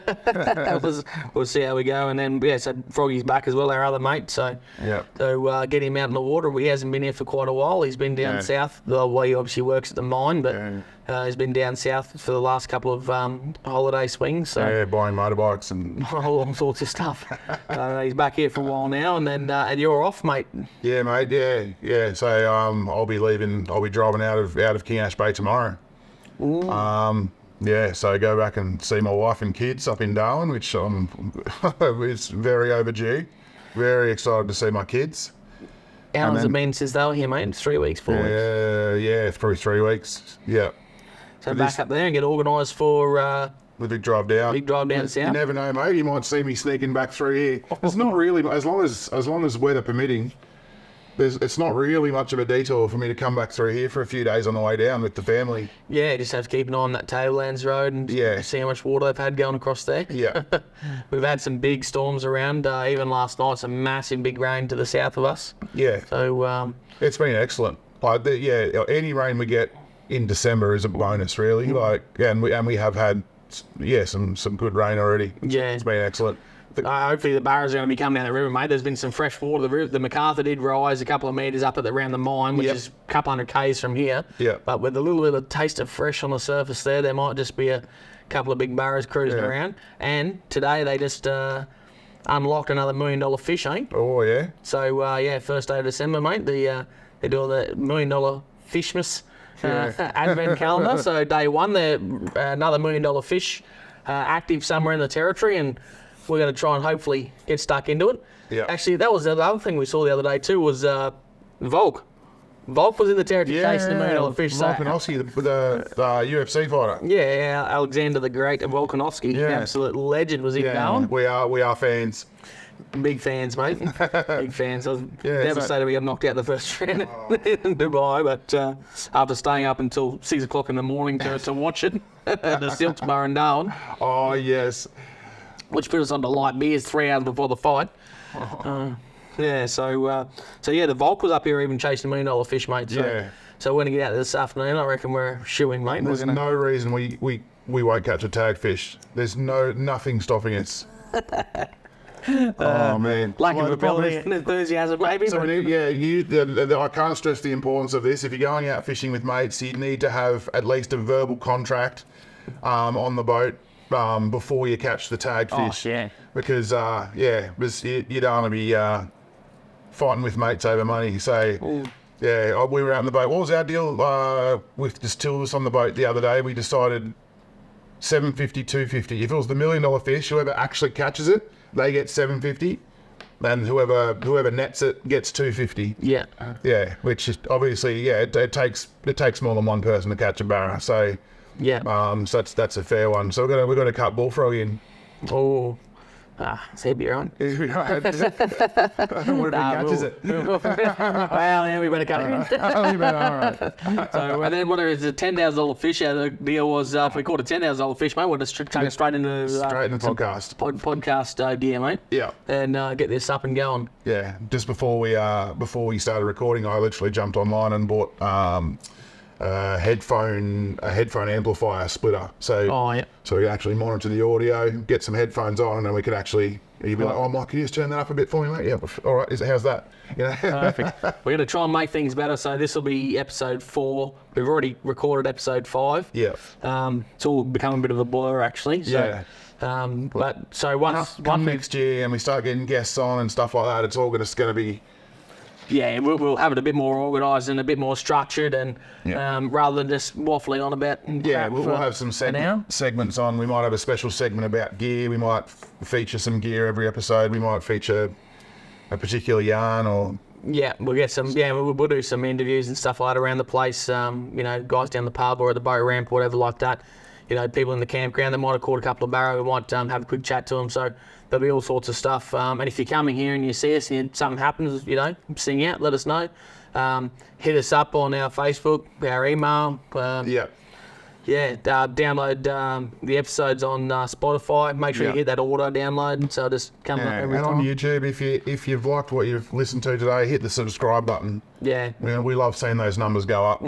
We'll see how we go. And then, so Froggy's back as well, our other mate. So get him out in the water. He hasn't been here for quite a while. He's been down south. Well, he obviously works at the mine, but he's been down south for the last couple of holiday swings. So. Buying motorbikes and... all sorts of stuff. He's back here for a while now, and then and you're off, mate. Yeah, mate, yeah. So I'll be driving out of King Ash Bay tomorrow. So go back and see my wife and kids up in Darwin, which it's very overdue. Very excited to see my kids. How long has it been since they were here, mate? 3 weeks, 4 weeks? Yeah, through 3 weeks. Yeah. So back up there and get organised for the big drive down. Big drive down south. You never know, mate. You might see me sneaking back through here. It's not really, as long as weather permitting. It's not really much of a detour for me to come back through here for a few days on the way down with the family. Yeah, just have to keep an eye on that Tablelands Road and see how much water they've had going across there. Yeah. We've had some big storms around, even last night, some massive big rain to the south of us. Yeah. So it's been excellent. Any rain we get in December is a bonus, really. And we have had some good rain already. Yeah. It's been excellent. Hopefully the barras are going to be coming down the river, mate. There's been some fresh water. The MacArthur did rise a couple of metres up around the mine, which is a couple hundred k's from here. Yeah. But with a little bit of taste of fresh on the surface there might just be a couple of big barras cruising around. And today they just unlocked another $1 million fish, eh? Oh, yeah. So, first day of December, mate. They do all the $1 million Fishmas advent calendar. So day one, they're another $1 million fish active somewhere in the territory, and we're going to try and hopefully get stuck into it. Yeah. Actually, that was the other thing we saw the other day too, was Volk. Volk was in the territory chasing the $1 million fish. Volkanovski, the UFC fighter. Yeah, Alexander the Great Volkanovski, absolute legend, was he going? We are fans. Big fans, mate. Big fans. I was devastated we got knocked out the first round in Dubai, but after staying up until 6 o'clock in the morning to watch it, the Silks Bar in Darwin. Oh, yes. Which put us on to light beers 3 hours before the fight. So the Volk was up here even chasing $1 million fish, mate. So we're going to get out this afternoon. I reckon we're shooing, mate. There's no reason we won't catch a tag fish. There's nothing stopping us. Oh, man. Lack of ability and enthusiasm, maybe. So, I can't stress the importance of this. If you're going out fishing with mates, you need to have at least a verbal contract on the boat before you catch the tag fish. Oh, yeah. Because, you don't want to be fighting with mates over money. So, we were out on the boat. What was our deal with just two of us on the boat the other day? We decided $750, $250. If it was the $1 million fish, whoever actually catches it, they get $750. And whoever nets it gets $250. Yeah. Yeah, which is obviously, it takes more than one person to catch a barra. So, so that's a fair one. So we've got to cut bullfrog in. Oh. It's heavy, right? I don't want to catches it. Well, we better cut it. All right. So, and then whether it's a $10,000 fish, the deal was if we caught a $10,000 fish, mate, we'll just take it straight into the podcast. Podcast gear, mate. Yeah. And get this up and going. Yeah. Just before we started recording, I literally jumped online and bought a headphone amplifier splitter. So so we can actually monitor the audio, get some headphones on, and then we can actually. You'd be like, oh, Mike, can you just turn that up a bit for me, mate? Yeah, all right. How's that? You know? Perfect. We're going to try and make things better. So this will be episode 4. We've already recorded episode 5. Yeah. It's all become a bit of a blur, actually. So, yeah. But so once next year and we start getting guests on and stuff like that, it's all going to be. Yeah, we'll have it a bit more organised and a bit more structured, and rather than just waffling on about. Yeah, we'll have some segments on. We might have a special segment about gear. We might feature some gear every episode. We might feature a particular yarn or. Yeah, we'll get some. Yeah, we'll do some interviews and stuff like that around the place. You know, guys down the pub or at the boat ramp, whatever like that. You know, people in the campground that might have caught a couple of barrow. We might have a quick chat to them. So there'll be all sorts of stuff. And if you're coming here and you see us and something happens, you know, sing out, let us know. Hit us up on our Facebook, our email. Download the episodes on Spotify. Make sure you hit that auto download, so it just comes up every time. And on YouTube, if you've liked what you've listened to today, hit the subscribe button. Yeah. You know, we love seeing those numbers go up.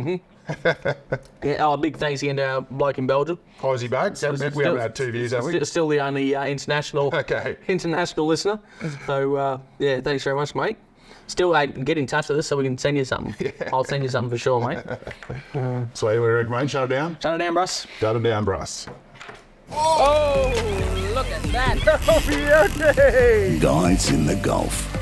Big thanks again to our bloke in Belgium. Aussie Bag. We haven't had 2 views, have we? Still the only international listener. So thanks very much, mate. Still, get in touch with us so we can send you something. Yeah. I'll send you something for sure, mate. So we're mate. Shut it down. Shut it down, Bruss. Shut it down, Bruss. Oh, look at that. Guys in the Gulf.